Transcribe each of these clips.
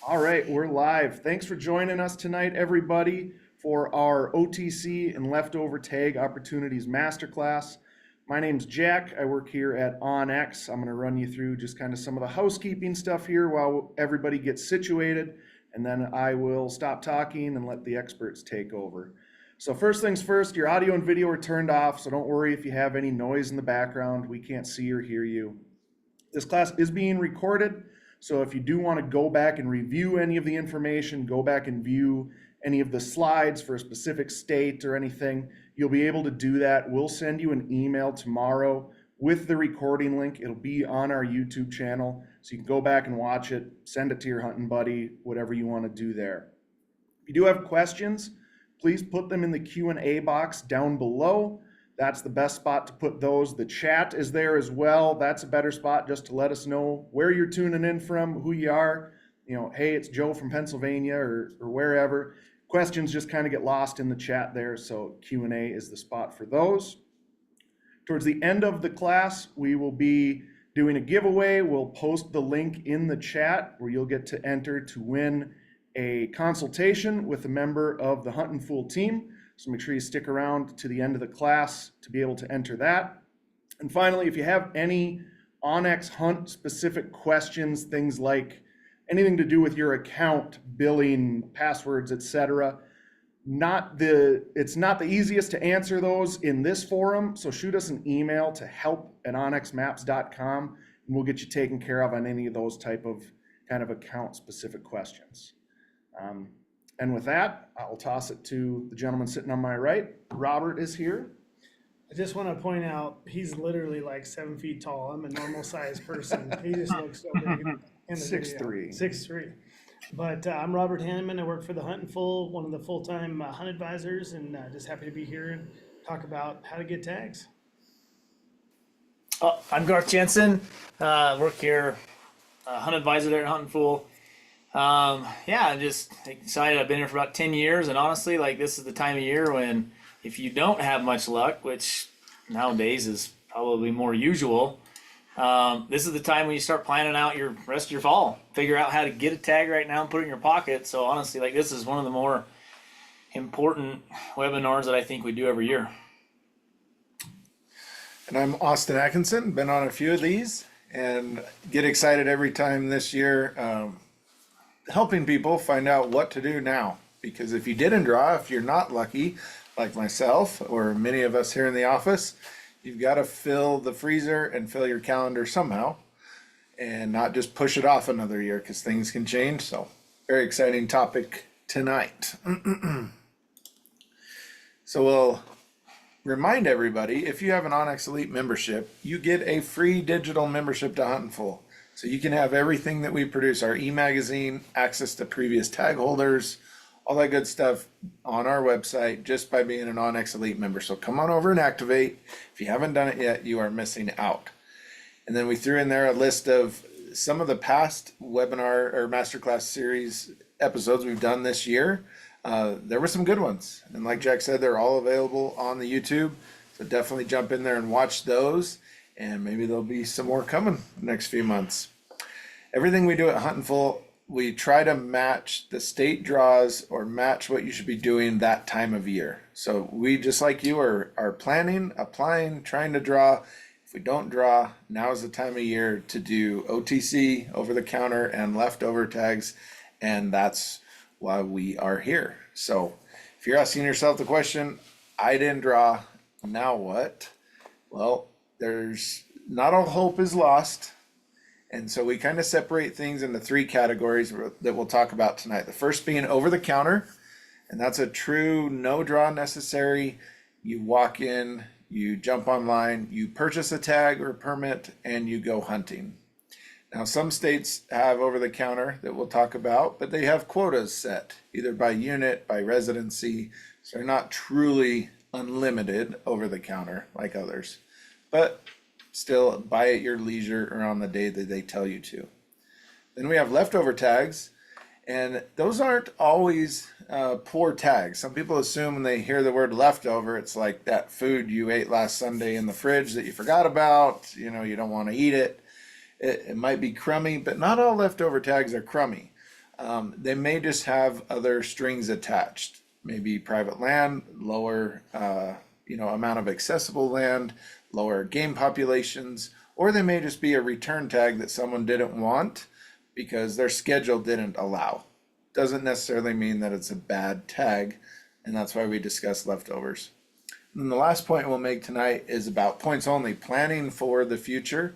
All right, we're live. Thanks for joining us tonight, everybody, for our OTC and leftover tag opportunities masterclass. My name's Jack. I work here at onX. I'm going to run you through just kind of some of the housekeeping stuff here while everybody gets situated, and then I will stop talking and let the experts take over. So first things first, your audio and video are turned off, so don't worry if you have any noise in the background. We can't see or hear you. This class is being recorded. So if you do want to go back and review any of the information, go back and view any of the slides for a specific state or anything, you'll be able to do that. We'll send you an email tomorrow with the recording link. It'll be on our YouTube channel, so you can go back and watch it, send it to your hunting buddy, whatever you want to do there. If you do have questions, please put them in the Q&A box down below. That's the best spot to put those. The chat is there as well. That's a better spot just to let us know where you're tuning in from, who you are. You know, hey, it's Joe from Pennsylvania or wherever. Questions just kind of get lost in the chat there, so Q&A is the spot for those. Towards the end of the class, we will be doing a giveaway. We'll post the link in the chat where you'll get to enter to win a consultation with a member of the Huntin' Fool team. So make sure you stick around to the end of the class to be able to enter that. And finally, if you have any onX Hunt specific questions, things like anything to do with your account, billing, passwords, etc., it's not the easiest to answer those in this forum. So shoot us an email to help@onxmaps.com and we'll get you taken care of on any of those type of kind of account specific questions. And with that, I'll toss it to the gentleman sitting on my right. Robert is here. I just want to point out, he's literally like 7 feet tall. I'm a normal sized person. He just looks so big in the 6'3". 6'3". But I'm Robert Hanneman. I work for the Huntin' Fool, one of the full-time hunt advisors, and just happy to be here and talk about how to get tags. I'm Garth Jensen. Work here, hunt advisor there at Huntin' Fool. I'm just excited. I've been here for about 10 years, and honestly, like, this is the time of year when if you don't have much luck, which nowadays is probably more usual, this is the time when you start planning out your rest of your fall. Figure out how to get a tag right now and put it in your pocket. So honestly, like, this is one of the more important webinars that I think we do every year. And I'm Austin Atkinson, been on a few of these and get excited every time this year, helping people find out what to do now. Because if you didn't draw, if you're not lucky, like myself or many of us here in the office, you've got to fill the freezer and fill your calendar somehow and not just push it off another year because things can change. So very exciting topic tonight. So we'll remind everybody, if you have an onX Elite membership, you get a free digital membership to Huntin' Fool. So you can have everything that we produce, our e-magazine, access to previous tag holders, all that good stuff on our website just by being an onX Elite member. So come on over and activate. If you haven't done it yet, you are missing out. And then we threw in there a list of some of the past webinar or masterclass series episodes we've done this year. There were some good ones. And like Jack said, they're all available on the YouTube. So definitely jump in there and watch those. And maybe there'll be some more coming the next few months. Everything we do at Huntin' Fool, we try to match the state draws or match what you should be doing that time of year. So we, just like you, are planning, applying, trying to draw. If we don't draw, now is the time of year to do OTC, over the counter, and leftover tags. And that's why we are here. So if you're asking yourself the question, I didn't draw, now what? Well, there's not all hope is lost. And so we kind of separate things into three categories that we'll talk about tonight. The first being over the counter, and that's a true no draw necessary. You walk in, you jump online, you purchase a tag or a permit, and you go hunting. Now, some states have over the counter that we'll talk about, but they have quotas set either by unit, by residency. So they're not truly unlimited over the counter like others. But still, buy at your leisure or on the day that they tell you to. Then we have leftover tags, and those aren't always poor tags. Some people assume when they hear the word leftover, it's like that food you ate last Sunday in the fridge that you forgot about, you know, you don't want to eat it. It might be crummy, but not all leftover tags are crummy. They may just have other strings attached, maybe private land, lower, amount of accessible land, lower game populations, or they may just be a return tag that someone didn't want because their schedule didn't allow. Doesn't necessarily mean that it's a bad tag, and that's why we discuss leftovers. And the last point we'll make tonight is about points only, planning for the future.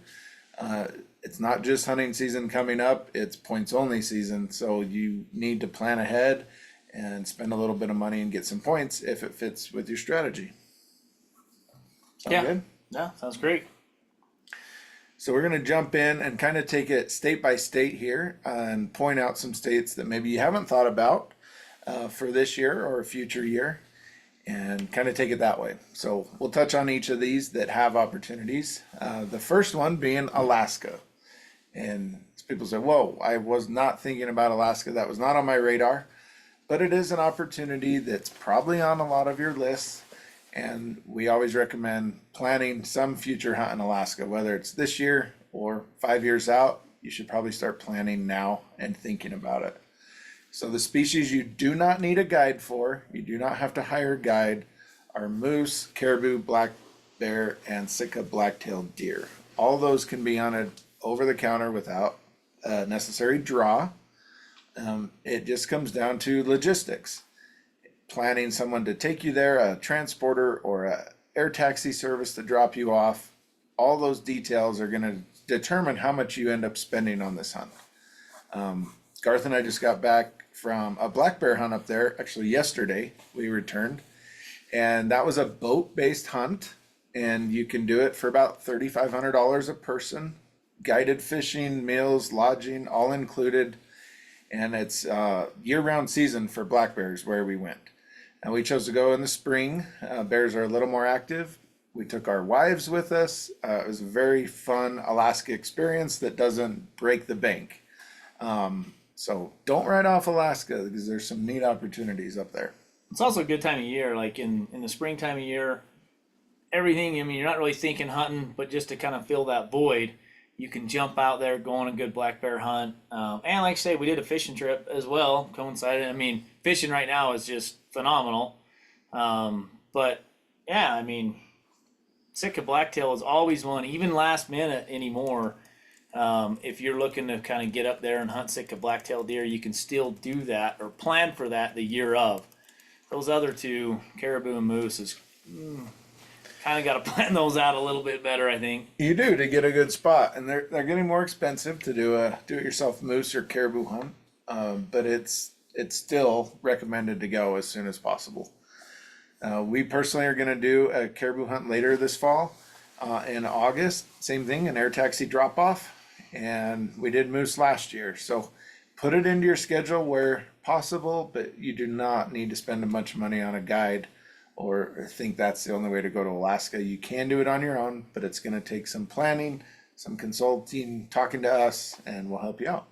It's not just hunting season coming up, it's points only season. So you need to plan ahead and spend a little bit of money and get some points if it fits with your strategy. Sound Yeah. good? Yeah, sounds great. So we're going to jump in and kind of take it state by state here and point out some states that maybe you haven't thought about for this year or a future year, and kind of take it that way. So we'll touch on each of these that have opportunities. The first one being Alaska. And people say, whoa, I was not thinking about Alaska. That was not on my radar. But it is an opportunity that's probably on a lot of your lists. And we always recommend planning some future hunt in Alaska, whether it's this year or 5 years out. You should probably start planning now and thinking about it. So the species you do not need a guide for, you do not have to hire a guide, are moose, caribou, black bear, and Sitka black-tailed deer. All those can be hunted over the counter without a necessary draw. It just comes down to logistics. Planning someone to take you there, a transporter or a air taxi service to drop you off. All those details are going to determine how much you end up spending on this hunt. Garth and I just got back from a black bear hunt up there. Actually, yesterday we returned, and that was a boat-based hunt, and you can do it for about $3,500 a person. Guided fishing, meals, lodging, all included, and it's year-round season for black bears where we went. And we chose to go in the spring. Bears are a little more active. We took our wives with us. It was a very fun Alaska experience that doesn't break the bank. So don't write off Alaska because there's some neat opportunities up there. It's also a good time of year, like in the springtime of year, everything, I mean, you're not really thinking hunting, but just to kind of fill that void, you can jump out there, go on a good black bear hunt. And like I say, we did a fishing trip as well, coincided. I mean, fishing right now is just phenomenal. But yeah, I mean, Sitka blacktail is always one, even last minute anymore. If you're looking to kind of get up there and hunt Sitka blacktail deer, you can still do that or plan for that the year of. Those other two, caribou and moose, is kind of got to plan those out a little bit better, I think. You do to get a good spot, and they're getting more expensive to do a do-it-yourself moose or caribou hunt, but it's still recommended to go as soon as possible. We personally are going to do a caribou hunt later this fall in August. Same thing, an air taxi drop-off, and we did moose last year. So put it into your schedule where possible, but you do not need to spend a bunch of money on a guide or think that's the only way to go to Alaska. You can do it on your own, but it's going to take some planning, some consulting, talking to us, and we'll help you out.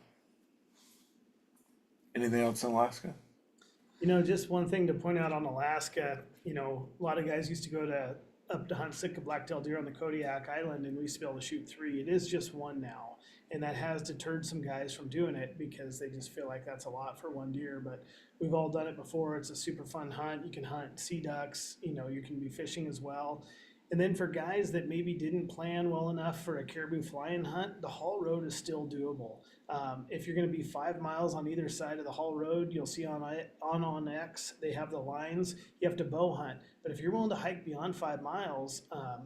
Anything else in Alaska? You know, just one thing to point out on Alaska, you know, a lot of guys used to go up to hunt Sitka blacktail deer on the Kodiak Island, and we used to be able to shoot 3. It is just 1 now. And that has deterred some guys from doing it because they just feel like that's a lot for 1 deer. But we've all done it before. It's a super fun hunt. You can hunt sea ducks, you know, you can be fishing as well. And then for guys that maybe didn't plan well enough for a caribou fly-in hunt, the haul road is still doable. If you're going to be 5 miles on either side of the haul road, you'll see on onX, they have the lines. You have to bow hunt. But if you're willing to hike beyond 5 miles,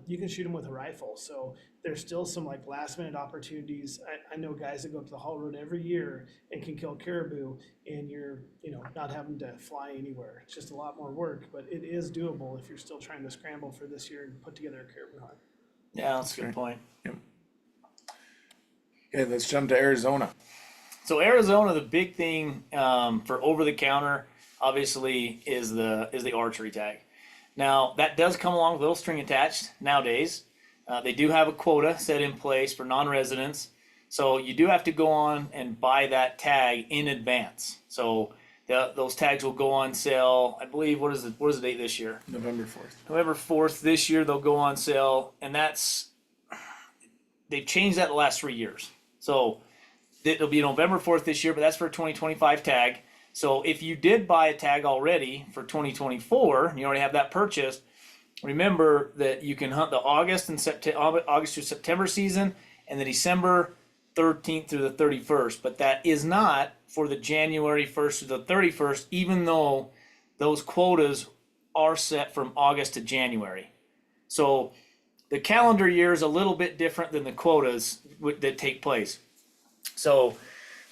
you can shoot them with a rifle. So there's still some like last minute opportunities. I know guys that go up to the haul road every year and can kill caribou, and you're, you know, not having to fly anywhere. It's just a lot more work, but it is doable if you're still trying to scramble for this year and put together a caribou hunt. Yeah, that's a good point. Yep. Okay, let's jump to Arizona. So Arizona, the big thing for over the counter, obviously, is the archery tag. Now that does come along with a little string attached nowadays. They do have a quota set in place for non-residents, so you do have to go on and buy that tag in advance. So those tags will go on sale. I believe what is the date this year? November 4th. November 4th this year they'll go on sale, and they've changed that the last 3 years. So It'll be November 4th this year, but that's for a 2025 tag. So if you did buy a tag already for 2024, and you already have that purchased, remember that you can hunt the August to September season and the December 13th through the 31st, but that is not for the January 1st to the 31st, even though those quotas are set from August to January. So the calendar year is a little bit different than the quotas that take place. So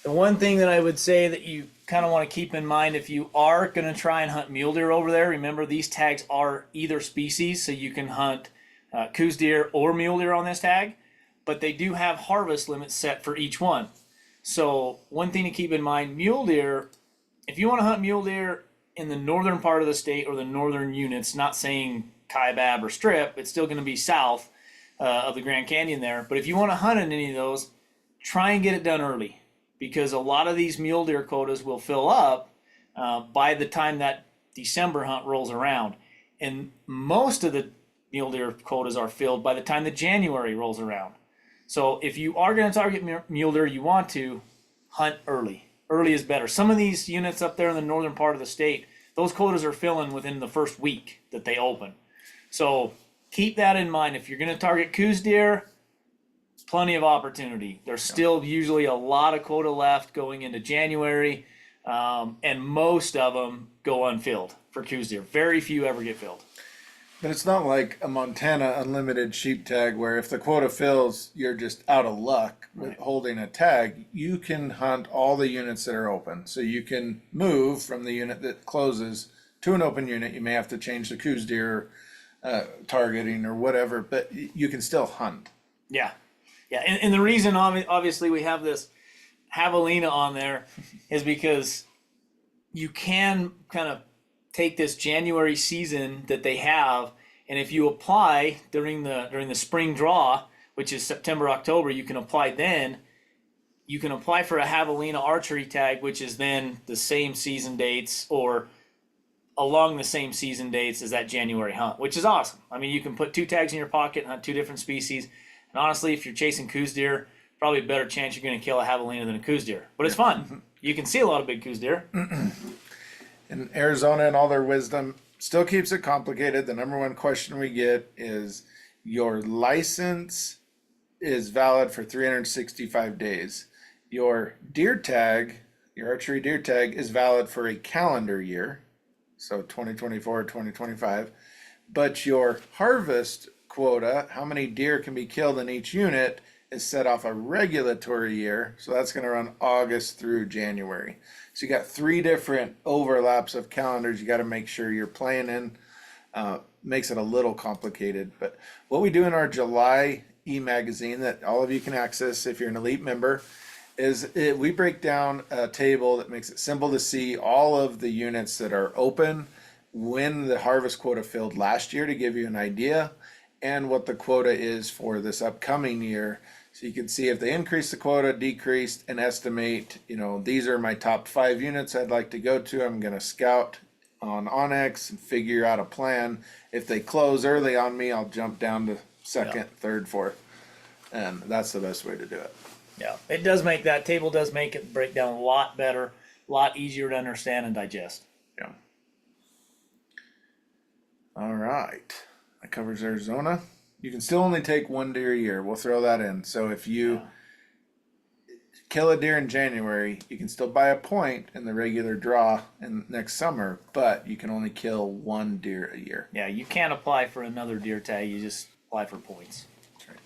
the one thing that I would say that you kind of want to keep in mind if you are going to try and hunt mule deer over there, remember these tags are either species, so you can hunt coos deer or mule deer on this tag, but they do have harvest limits set for each one. So one thing to keep in mind, mule deer, if you want to hunt mule deer in the northern part of the state or the northern units, not saying Kaibab or Strip, it's still going to be south of the Grand Canyon there, but if you want to hunt in any of those, try and get it done early, because a lot of these mule deer quotas will fill up by the time that December hunt rolls around. And most of the mule deer quotas are filled by the time the January rolls around. So if you are going to target mule deer, you want to hunt early. Early is better. Some of these units up there in the northern part of the state, those quotas are filling within the first week that they open. So keep that in mind. If you're going to target coos deer, plenty of opportunity. There's still usually a lot of quota left going into January, and most of them go unfilled for coos deer. Very few ever get filled. But it's not like a Montana unlimited sheep tag where if the quota fills, you're just out of luck with holding a tag. You can hunt all the units that are open. So you can move from the unit that closes to an open unit. You may have to change the coos deer targeting or whatever, but you can still hunt. Yeah. Yeah. And the reason, obviously, we have this javelina on there is because you can kind of take this January season that they have, and if you apply during the spring draw, which is September, October, you can apply then. You can apply for a javelina archery tag, which is then the same season dates or along the same season dates as that January hunt, which is awesome. I mean, you can put two tags in your pocket, hunt two different species, and honestly, if you're chasing coos deer, probably a better chance you're going to kill a javelina than a coos deer. But it's fun. You can see a lot of big coos deer. And Arizona, in all their wisdom, still keeps it complicated. The number one question we get is your license is valid for 365 days. Your deer tag, your archery deer tag, is valid for a calendar year, so 2024, 2025. But your harvest quota, how many deer can be killed in each unit, is set off a regulatory year, so that's going to run August through January. So you got 3 different overlaps of calendars you got to make sure you're playing in. Makes it a little complicated, but what we do in our July e-magazine that all of you can access if you're an elite member is we break down a table that makes it simple to see all of the units that are open, when the harvest quota filled last year to give you an idea, and what the quota is for this upcoming year. So you can see if they increased the quota, decreased, and estimate, these are my top 5 units I'd like to go to. I'm going to scout on onX and figure out a plan. If they close early on me, I'll jump down to second, third, fourth. And that's the best way to do it. Yeah, that table does make it break down a lot better, a lot easier to understand and digest. Yeah. All right. That covers Arizona. You can still only take 1 deer a year. We'll throw that in. So if you kill a deer in January, you can still buy a point in the regular draw in next summer, but you can only kill 1 deer a year. Yeah, you can't apply for another deer tag. You just apply for points. That's right.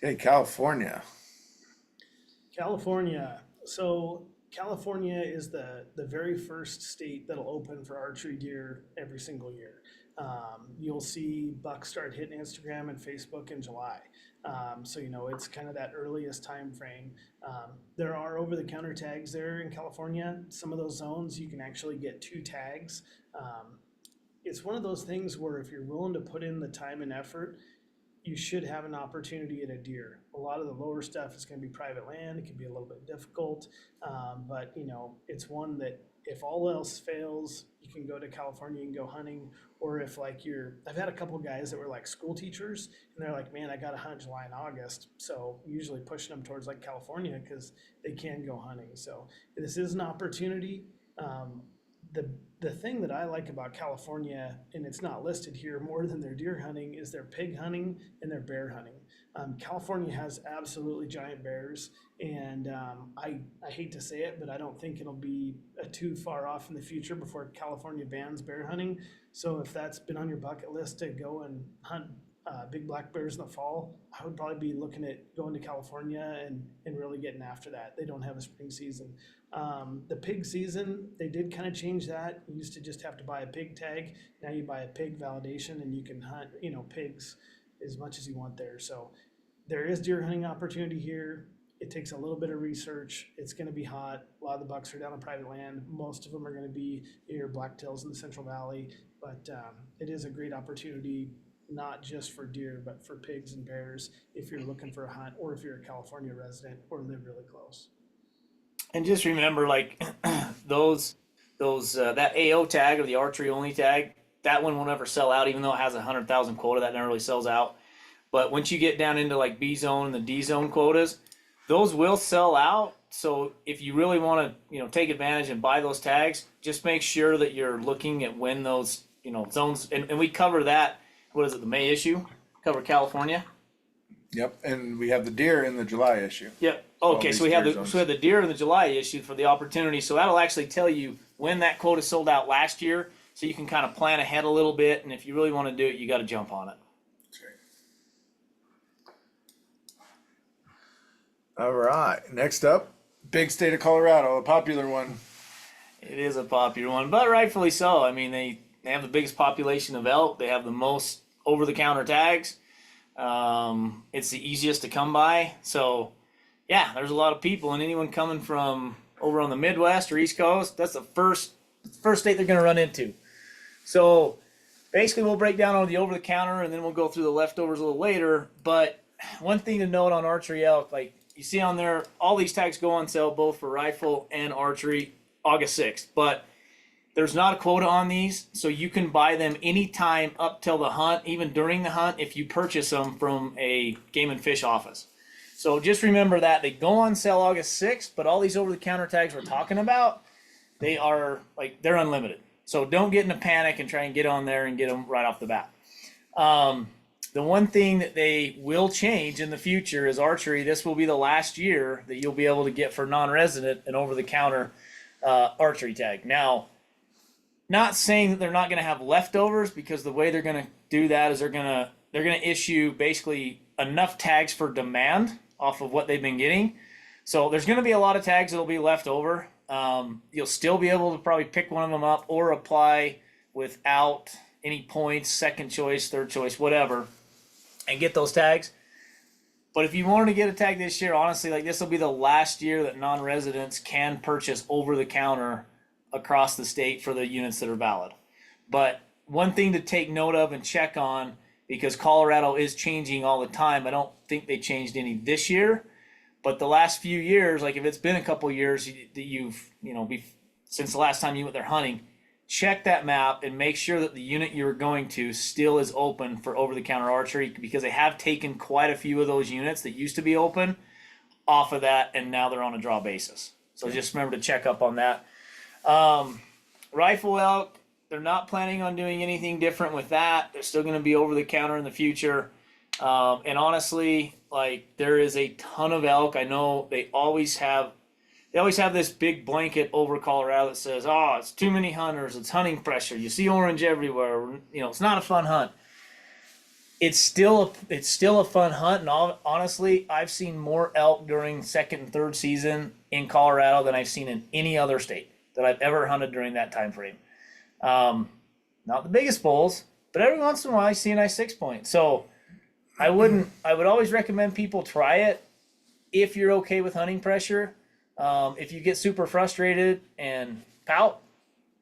Okay, California. So California is the very first state that'll open for archery deer every single year. You'll see bucks start hitting Instagram and Facebook in July. So, it's kind of that earliest time frame. There are over-the-counter tags there in California. Some of those zones, you can actually get 2 tags. It's one of those things where if you're willing to put in the time and effort, you should have an opportunity at a deer. A lot of the lower stuff is going to be private land. It can be a little bit difficult, but it's one that if all else fails, you can go to California and go hunting. Or if I've had a couple guys that were like school teachers, and they're like, man, I got to hunt July and August. So usually pushing them towards like California because they can go hunting. So this is an opportunity. The thing that I like about California, and it's not listed here more than their deer hunting, is their pig hunting and their bear hunting. California has absolutely giant bears, and I hate to say it, but I don't think it'll be too far off in the future before California bans bear hunting. So if that's been on your bucket list to go and hunt big black bears in the fall, I would probably be looking at going to California and really getting after that. They don't have a spring season. The pig season, they did kind of change that. You used to just have to buy a pig tag. Now you buy a pig validation and you can hunt, pigs as much as you want there. So there is deer hunting opportunity here. It takes a little bit of research. It's going to be hot. A lot of the bucks are down on private land. Most of them are going to be your blacktails in the Central Valley, but it is a great opportunity, not just for deer, but for pigs and bears if you're looking for a hunt, or if you're a California resident or live really close. And just remember, like those that AO tag or the archery only tag, that one will never sell out, even though it has 100,000 quota. That never really sells out. But once you get down into like B zone and the D zone quotas, those will sell out. So if you really want to, take advantage and buy those tags, just make sure that you're looking at when those, zones, and we cover that. What is it? The May issue? Cover California. Yep, and we have the deer in the July issue. Yep. Okay, so we have zones. the deer in the July issue for the opportunity. So that'll actually tell you when that quota sold out last year, so you can kind of plan ahead a little bit. And if you really want to do it, you got to jump on it. All right. Next up, big state of Colorado, a popular one. It is a popular one, but rightfully so. I mean, they have the biggest population of elk. They have the most over-the-counter tags. It's the easiest to come by. So, yeah, there's a lot of people, and anyone coming from over on the Midwest or East Coast, that's the first state they're going to run into. So, basically, we'll break down on the over-the-counter, and then we'll go through the leftovers a little later. But one thing to note on archery elk, like you see on there, all these tags go on sale both for rifle and archery August 6th. But there's not a quota on these, so you can buy them anytime up till the hunt, even during the hunt, if you purchase them from a game and fish office. So just remember that they go on sale August 6th, but all these over-the-counter tags we're talking about, they're unlimited. So don't get in a panic and try and get on there and get them right off the bat. The one thing that they will change in the future is archery. This will be the last year that you'll be able to get for non-resident an over-the-counter archery tag. Now, not saying that they're not going to have leftovers, because the way they're going to do that is they're going to issue basically enough tags for demand off of what they've been getting. So there's going to be a lot of tags that'll be left over. You'll still be able to probably pick one of them up or apply without any points, second choice, third choice, whatever, and get those tags. But if you wanted to get a tag this year, honestly, like this will be the last year that non-residents can purchase over-the-counter across the state for the units that are valid. But one thing to take note of and check on, because Colorado is changing all the time. I don't think they changed any this year, but the last few years, like if it's been a couple years that you've, since the last time you went there hunting, check that map and make sure that the unit you're going to still is open for over-the-counter archery, because they have taken quite a few of those units that used to be open off of that, and now they're on a draw basis. So just remember to check up on that. Rifle elk, they're not planning on doing anything different with that. They're still going to be over the counter in the future. And honestly, like there is a ton of elk. I know they always have this big blanket over Colorado that says, oh, it's too many hunters. It's hunting pressure. You see orange everywhere. It's not a fun hunt. It's still a fun hunt. And honestly, I've seen more elk during second and third season in Colorado than I've seen in any other state that I've ever hunted during that time frame. Not the biggest bulls, but every once in a while I see a nice 6-point. So I would always recommend people try it if you're okay with hunting pressure. If you get super frustrated and pout,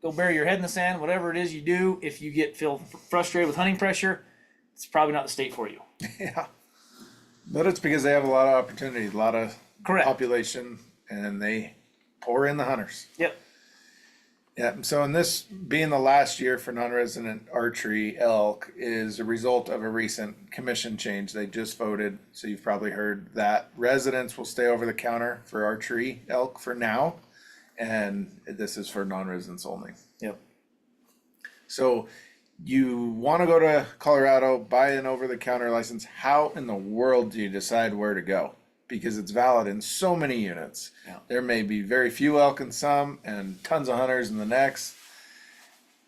go bury your head in the sand, whatever it is you do. If you feel frustrated with hunting pressure, it's probably not the state for you. Yeah. But it's because they have a lot of opportunity, a lot of Correct. population, and they pour in the hunters. Yep. Yeah, so in this being the last year for non-resident archery elk is a result of a recent commission change. They just voted, so you've probably heard that residents will stay over the counter for archery elk for now, and this is for non-residents only. Yep. So you want to go to Colorado, buy an over-the-counter license. How in the world do you decide where to go? Because it's valid in so many units. Yeah. There may be very few elk in some and tons of hunters in the next.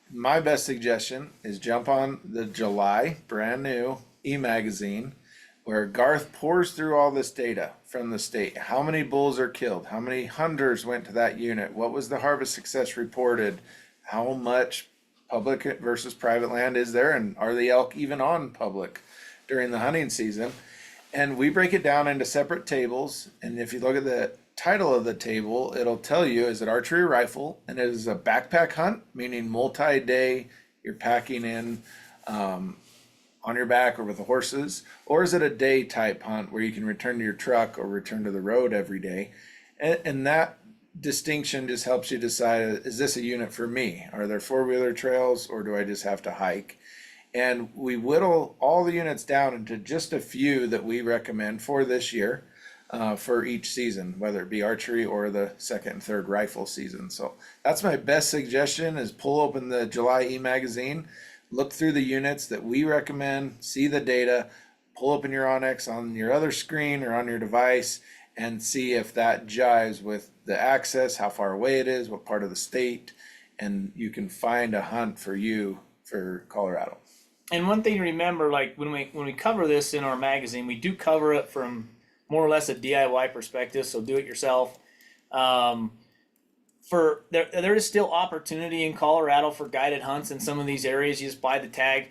My best suggestion is jump on the July brand new e-magazine where Garth pours through all this data from the state. How many bulls are killed? How many hunters went to that unit? What was the harvest success reported? How much public versus private land is there? And are the elk even on public during the hunting season? And we break it down into separate tables. And if you look at the title of the table, it'll tell you, is it archery or rifle? And it is a backpack hunt, meaning multi-day, you're packing in on your back or with the horses. Or is it a day type hunt where you can return to your truck or return to the road every day? And that distinction just helps you decide, is this a unit for me? Are there four-wheeler trails or do I just have to hike? And we whittle all the units down into just a few that we recommend for this year for each season, whether it be archery or the second and third rifle season. So that's my best suggestion is pull open the July e-magazine, look through the units that we recommend, see the data, pull open your onX on your other screen or on your device and see if that jives with the access, how far away it is, what part of the state, and you can find a hunt for you for Colorado. And one thing to remember, like when we cover this in our magazine, we do cover it from more or less a DIY perspective, so do it yourself. For there is still opportunity in Colorado for guided hunts in some of these areas. You just buy the tag.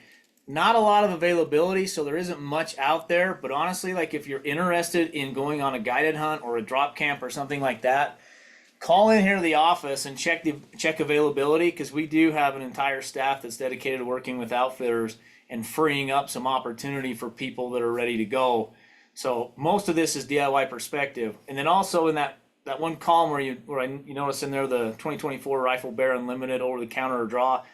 Not a lot of availability, so there isn't much out there. But honestly, like if you're interested in going on a guided hunt or a drop camp or something like that, call in here to the office and check availability, because we do have an entire staff that's dedicated to working with outfitters and freeing up some opportunity for people that are ready to go. So most of this is DIY perspective. And then also in that one column where you notice in there the 2024 Rifle Bear Unlimited over the counter or draw,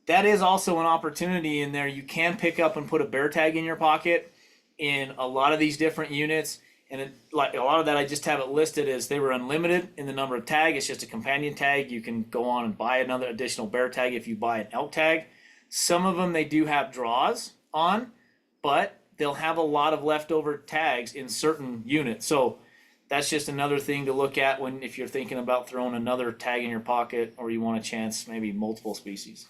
that is also an opportunity in there. You can pick up and put a bear tag in your pocket in a lot of these different units. And like a lot of that, I just have it listed as they were unlimited in the number of tag. It's just a companion tag. You can go on and buy another additional bear tag if you buy an elk tag. Some of them they do have draws on, but they'll have a lot of leftover tags in certain units. So that's just another thing to look at if you're thinking about throwing another tag in your pocket or you want a chance maybe multiple species.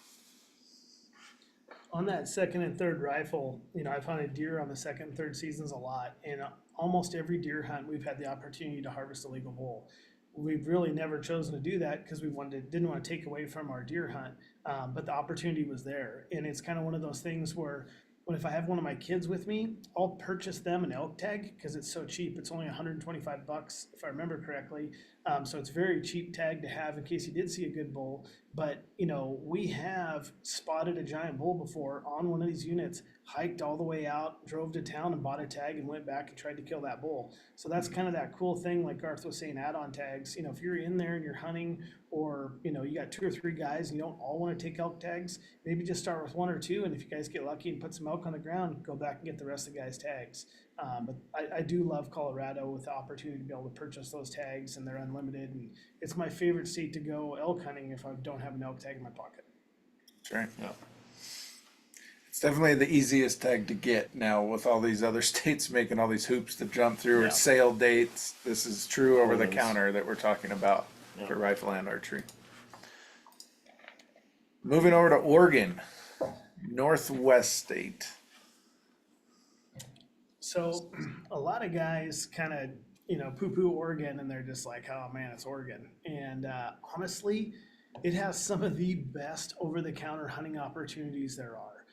On that second and third rifle, I've hunted deer on the second and third seasons a lot, and almost every deer hunt we've had the opportunity to harvest a legal bull. We've really never chosen to do that because we didn't want to take away from our deer hunt, but the opportunity was there. And it's kind of one of those things where if I have one of my kids with me, I'll purchase them an elk tag because it's so cheap. It's only $125 if I remember correctly. So it's a very cheap tag to have in case you did see a good bull. But we have spotted a giant bull before on one of these units, hiked all the way out, drove to town and bought a tag and went back and tried to kill that bull. So that's kind of that cool thing, like Garth was saying, add-on tags. If you're in there and you're hunting, or you got 2 or 3 guys and you don't all want to take elk tags, maybe just start with 1 or 2, and if you guys get lucky and put some elk on the ground, go back and get the rest of the guys' tags. But I do love Colorado with the opportunity to be able to purchase those tags, and they're unlimited, and it's my favorite state to go elk hunting if I don't have an elk tag in my pocket. That's right. Yeah. It's definitely the easiest tag to get now with all these other states making all these hoops to jump through or Yeah. sale dates. This is true over the Always. counter that we're talking about Yeah. for rifle and archery. Moving over to Oregon, Northwest state. So a lot of guys kind of, poo-poo Oregon, and they're just like, oh man, it's Oregon. And honestly, it has some of the best over-the-counter hunting opportunities there are.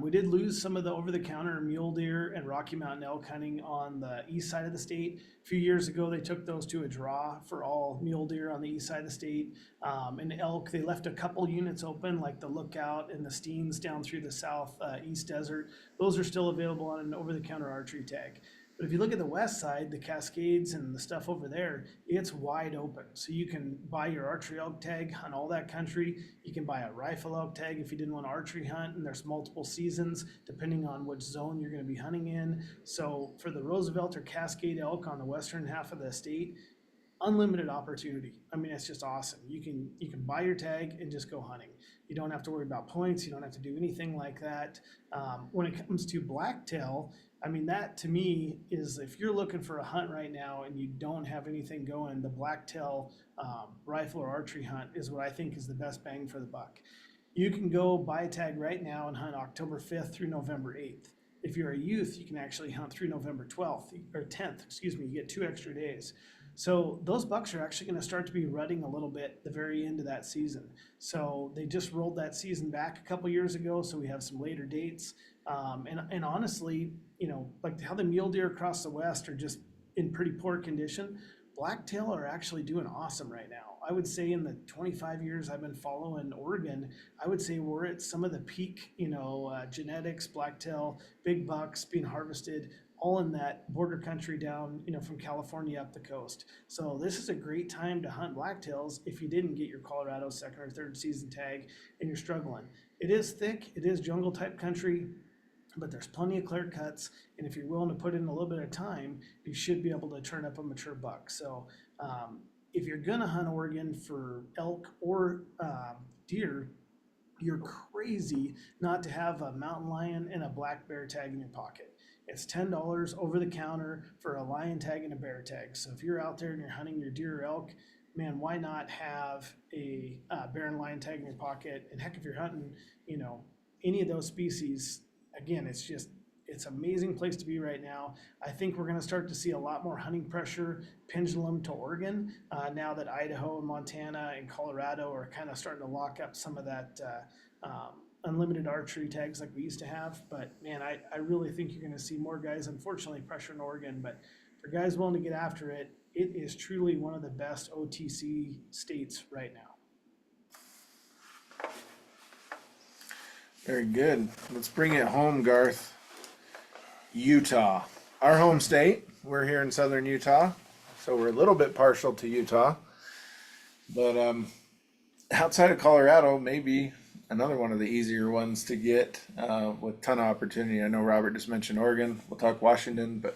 We did lose some of the over-the-counter mule deer and Rocky Mountain elk hunting on the east side of the state. A few years ago, they took those to a draw for all mule deer on the east side of the state. And elk, they left a couple units open, like the Lookout and the Steens down through the south east desert. Those are still available on an over-the-counter archery tag. But if you look at the west side, the Cascades and the stuff over there, it's wide open. So you can buy your archery elk tag, hunt all that country. You can buy a rifle elk tag if you didn't want to archery hunt, and there's multiple seasons depending on which zone you're going to be hunting in. So for the Roosevelt or Cascade elk on the western half of the state, unlimited opportunity. I mean, it's just awesome. You can buy your tag and just go hunting. You don't have to worry about points. You don't have to do anything like that. When it comes to blacktail, I mean, that to me is, if you're looking for a hunt right now and you don't have anything going, the blacktail rifle or archery hunt is what I think is the best bang for the buck. You can go buy a tag right now and hunt October 5th through November 8th. If you're a youth, you can actually hunt through November 12th or 10th, excuse me, you get 2 extra days. So those bucks are actually going to start to be rutting a little bit at the very end of that season. So they just rolled that season back a couple years ago, so we have some later dates. And honestly, you know, like how the mule deer across the west are just in pretty poor condition, blacktail are actually doing awesome right now. I would say in the 25 years I've been following Oregon, I would say we're at some of the peak, genetics, blacktail, big bucks being harvested, all in that border country down, from California up the coast. So this is a great time to hunt blacktails if you didn't get your Colorado second or third season tag and you're struggling. It is thick, it is jungle type country, but there's plenty of clear cuts, and if you're willing to put in a little bit of time, you should be able to turn up a mature buck. So if you're gonna hunt Oregon for elk or deer, you're crazy not to have a mountain lion and a black bear tag in your pocket. It's $10 over the counter for a lion tag and a bear tag. So if you're out there and you're hunting your deer or elk, man, why not have a bear and lion tag in your pocket? And heck, if you're hunting, any of those species, again, it's an amazing place to be right now. I think we're going to start to see a lot more hunting pressure pendulum to Oregon now that Idaho and Montana and Colorado are kind of starting to lock up some of that unlimited archery tags like we used to have. But man, I really think you're going to see more guys, unfortunately, pressure in Oregon. But for guys willing to get after it, it is truly one of the best OTC states right now. Very good. Let's bring it home, Garth. Utah, our home state. We're here in southern Utah, so we're a little bit partial to Utah. But outside of Colorado, maybe another one of the easier ones to get with ton of opportunity. I know Robert just mentioned Oregon. We'll talk Washington, but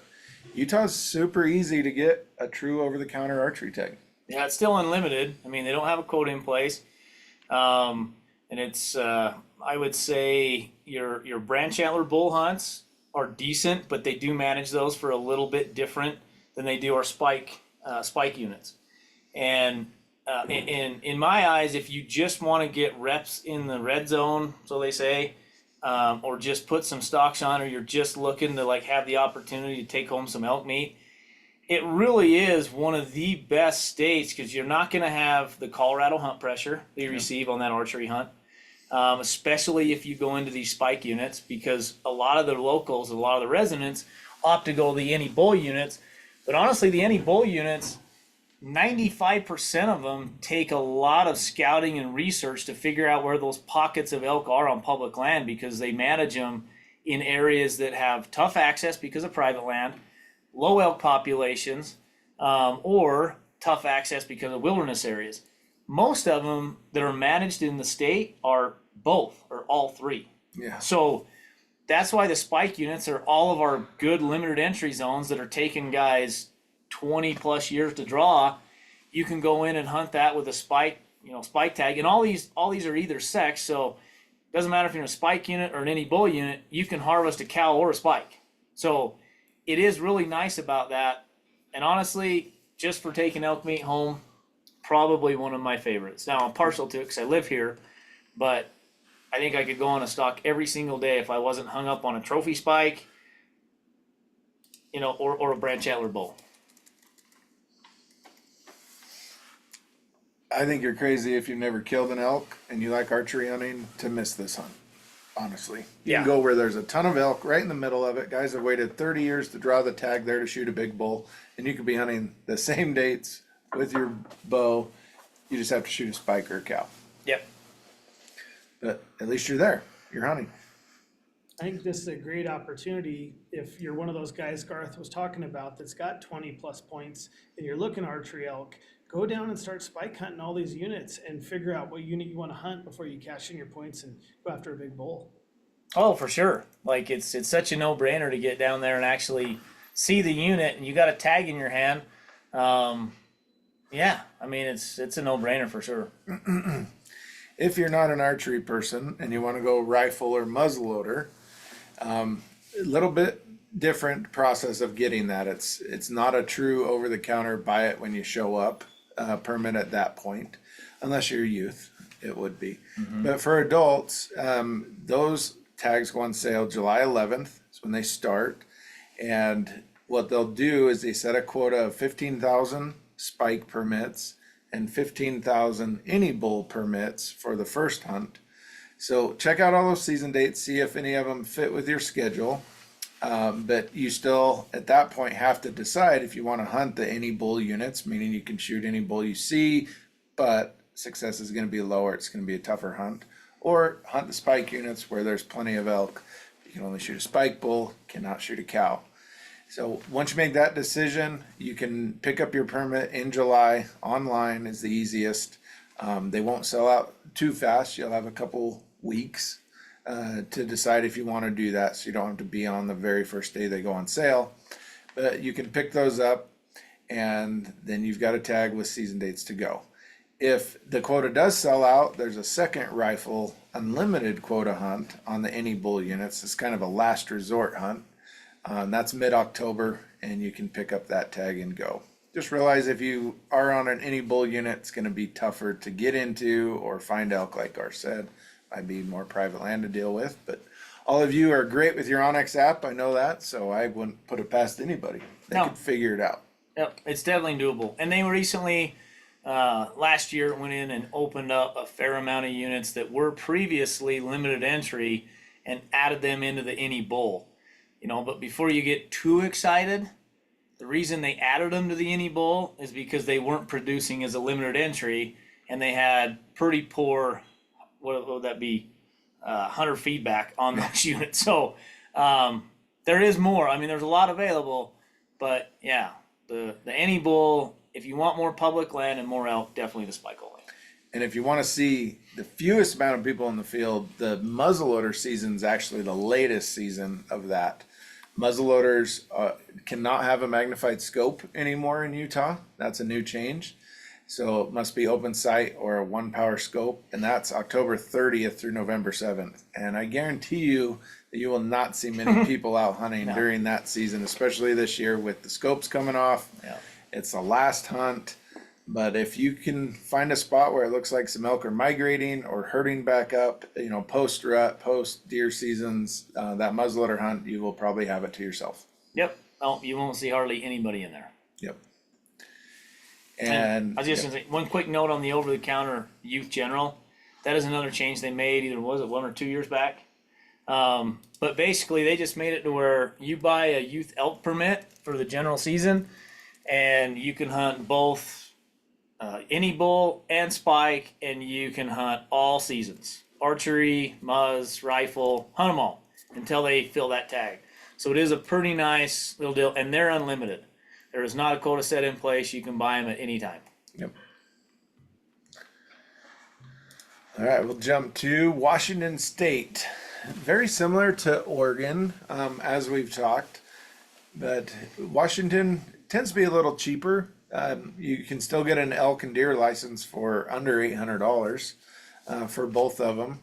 Utah's super easy to get a true over-the-counter archery tag. Yeah, it's still unlimited. I mean, they don't have a quota in place, and it's I would say your branch antler bull hunts are decent, but they do manage those for a little bit different than they do our spike units. And in my eyes, if you just want to get reps in the red zone, so they say, or just put some stocks on, or you're just looking to have the opportunity to take home some elk meat, it really is one of the best states because you're not going to have the Colorado hunt pressure that you receive on that archery hunt. Especially if you go into these spike units, because a lot of the locals, a lot of the residents opt to go the any bull units. But honestly, the any bull units, 95% of them take a lot of scouting and research to figure out where those pockets of elk are on public land, because they manage them in areas that have tough access because of private land, low elk populations, or tough access because of wilderness areas. Most of them that are managed in the state are both or all three. Yeah. So that's why the spike units are all of our good limited entry zones that are taking guys 20 plus years to draw. You can go in and hunt that with a spike tag, and all these are either sex. So it doesn't matter if you're in a spike unit or an any bull unit, you can harvest a cow or a spike. So it is really nice about that. And honestly, just for taking elk meat home, probably one of my favorites. Now I'm partial to it because I live here, but I think I could go on a stalk every single day if I wasn't hung up on a trophy spike, or a branch antler bull. I think you're crazy if you've never killed an elk and you like archery hunting to miss this hunt. honestly. You Yeah. can go where there's a ton of elk right in the middle of it. Guys have waited 30 years to draw the tag there to shoot a big bull, and you could be hunting the same dates with your bow. You just have to shoot a spike or a cow. Yep. But at least you're there. You're hunting. I think this is a great opportunity if you're one of those guys Garth was talking about that's got 20 plus points and you're looking archery elk, go down and start spike hunting all these units and figure out what unit you want to hunt before you cash in your points and go after a big bull. Oh, for sure. Like it's such a no-brainer to get down there and actually see the unit, and you got a tag in your hand. Yeah, I mean it's a no-brainer for sure. If you're not an archery person and you want to go rifle or muzzleloader, a little bit different process of getting that. It's not a true over-the-counter buy it when you show up permit at that point, unless you're youth, it would be. But for adults, those tags go on sale July 11th is when they start, and what they'll do is they set a quota of 15,000 spike permits and 15,000 any bull permits for the first hunt. So check out all those season dates, see if any of them fit with your schedule. But you still, at that point, have to decide if you want to hunt the any bull units, meaning you can shoot any bull you see, but success is going to be lower. It's going to be a tougher hunt. Or hunt the spike units where there's plenty of elk. You can only shoot a spike bull, cannot shoot a cow. So once you make that decision, you can pick up your permit in July. Online is the easiest. They won't sell out too fast. You'll have a couple weeks to decide if you want to do that, so you don't have to be on the very first day they go on sale. But you can pick those up, and then you've got a tag with season dates to go. If the quota does sell out, there's a second rifle unlimited quota hunt on the any bull units. It's kind of a last resort hunt. That's mid-October, and you can pick up that tag and go. Just realize if you are on an any bull unit, it's going to be tougher to get into or find elk, like Gar said. Might be more private land to deal with, but all of you are great with your onX app. I know that, so I wouldn't put it past anybody. They No. could figure it out. Yep, it's definitely doable. And they recently, last year, went in and opened up a fair amount of units that were previously limited entry and added them into the any bull. You know, but before you get too excited, the reason they added them to the any bull is because they weren't producing as a limited entry, and they had pretty poor, what would that be, hunter feedback on those units. So there is more. I mean, there's a lot available, but yeah, the any bull, if you want more public land and more elk, definitely the spike only. And if you want to see the fewest amount of people in the field, the muzzleloader season is actually the latest season of that. Muzzleloaders cannot have a magnified scope anymore in Utah. That's a new change. So it must be open sight or a 1-power scope, and that's October 30th through November 7th. And I guarantee you that you will not see many people out hunting during that season, especially this year with the scopes coming off. Yeah. It's the last hunt. But if you can find a spot where it looks like some elk are migrating or herding back up, you know, post rut, post deer seasons, that muzzleloader hunt, you will probably have it to yourself. Yep. Oh, you won't see hardly anybody in there. Yep. And I was just gonna say one quick note on the over-the-counter youth general. That is another change they made. Either was it 1 or 2 years back. But basically, they just made it to where you buy a youth elk permit for the general season, and you can hunt both any bull and spike, and you can hunt all seasons: archery, muzz, rifle, hunt them all until they fill that tag. So it is a pretty nice little deal, and they're unlimited. There is not a quota set in place. You can buy them at any time. Yep. All right, we'll jump to Washington State. Very similar to Oregon, as we've talked, but Washington tends to be a little cheaper. You can still get an elk and deer license for under $800 for both of them.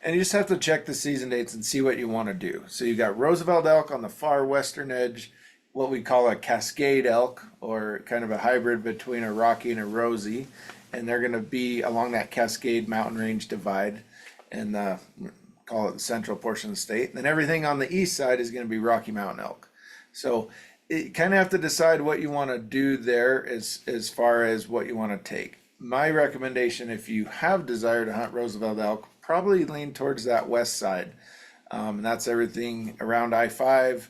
And you just have to check the season dates and see what you want to do. So you got Roosevelt elk on the far western edge, what we call a Cascade elk, or kind of a hybrid between a Rocky and a Rosie. And they're going to be along that Cascade mountain range divide and call it the central portion of the state. And then everything on the east side is going to be Rocky Mountain elk. So you kind of have to decide what you want to do there as far as what you want to take. My recommendation, if you have desire to hunt Roosevelt elk, probably lean towards that west side. And that's everything around I-5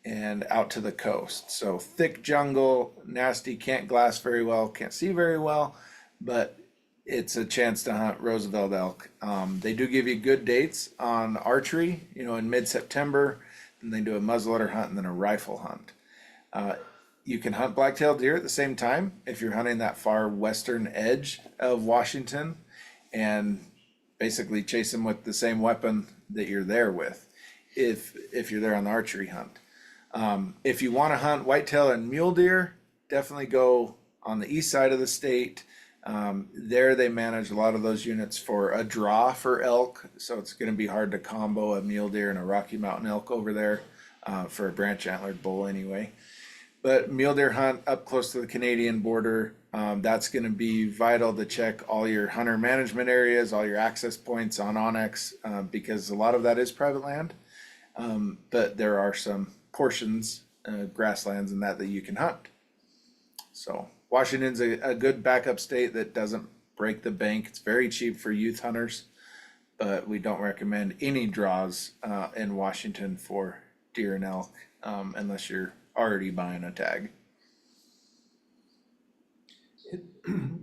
and out to the coast. So thick jungle, nasty, can't glass very well, can't see very well, but it's a chance to hunt Roosevelt elk. They do give you good dates on archery, in mid-September, and they do a muzzleloader hunt and then a rifle hunt. You can hunt black-tailed deer at the same time if you're hunting that far western edge of Washington, and basically chase them with the same weapon that you're there with, if you're there on the archery hunt. If you want to hunt whitetail and mule deer, definitely go on the east side of the state. There they manage a lot of those units for a draw for elk, so it's going to be hard to combo a mule deer and a Rocky Mountain elk over there for a branch antlered bull anyway. But mule deer hunt up close to the Canadian border, that's going to be vital to check all your hunter management areas, all your access points on onX, because a lot of that is private land. But there are some portions, grasslands and that you can hunt. So Washington's a good backup state that doesn't break the bank. It's very cheap for youth hunters, but we don't recommend any draws in Washington for deer and elk unless you're already buying a tag.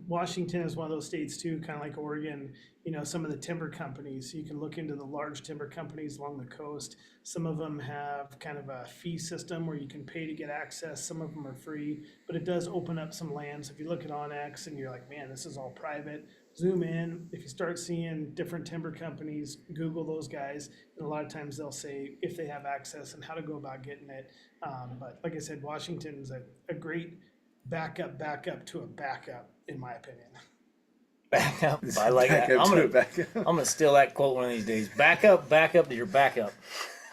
Washington is one of those states too, kind of like Oregon, some of the timber companies. You can look into the large timber companies along the coast. Some of them have kind of a fee system where you can pay to get access. Some of them are free, but it does open up some lands. If you look at onX and you're like, man, this is all private, zoom in. If you start seeing different timber companies, Google those guys. And a lot of times they'll say if they have access and how to go about getting it. But like I said, Washington is a great backup to a backup, in my opinion. Backup. I like that. I'm gonna steal that quote one of these days. Backup to your backup.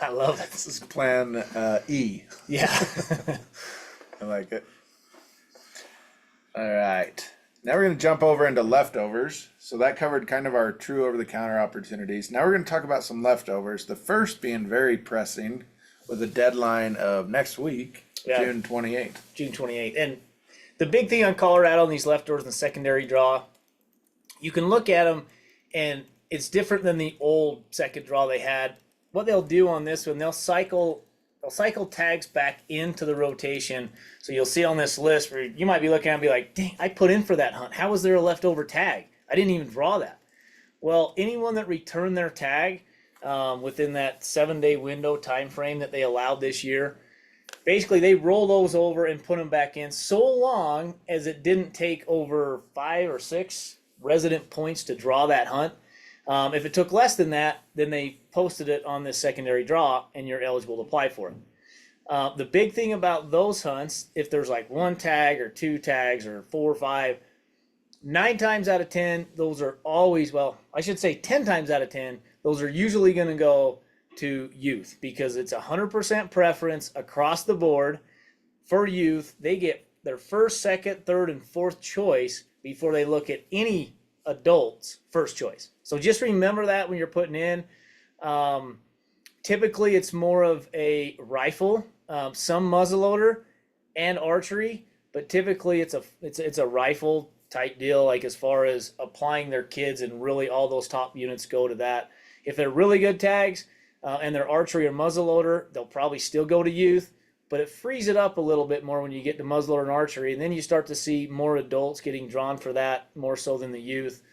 I love it. This is plan E. Yeah. I like it. All right. Now we're going to jump over into leftovers. So that covered kind of our true over-the-counter opportunities. Now we're going to talk about some leftovers. The first being very pressing with a deadline of next week, June 28th. June 28th. And the big thing on Colorado and these leftovers in the secondary draw, you can look at them and it's different than the old second draw they had. What they'll do on this one, they'll cycle tags back into the rotation. So you'll see on this list where you might be looking at it and be like, dang, I put in for that hunt. How was there a leftover tag? I didn't even draw that. Well, anyone that returned their tag within that 7-day window time frame that they allowed this year, basically they roll those over and put them back in so long as it didn't take over 5 or 6 resident points to draw that hunt. If it took less than that, then they posted it on this secondary draw and you're eligible to apply for it. The big thing about those hunts, if there's like 1 tag or 2 tags or 4 or 5, 9 times out of 10, those are always, 10 times out of 10, those are usually going to go to youth because it's 100% preference across the board for youth. They get their first, second, third, and fourth choice before they look at any adult's first choice. So just remember that when you're putting in. Typically, it's more of a rifle, some muzzleloader, and archery, but typically it's a rifle type deal. Like as far as applying their kids, and really all those top units go to that. If they're really good tags and they're archery or muzzleloader, they'll probably still go to youth. But it frees it up a little bit more when you get to muzzleloader and archery, and then you start to see more adults getting drawn for that more so than the youth.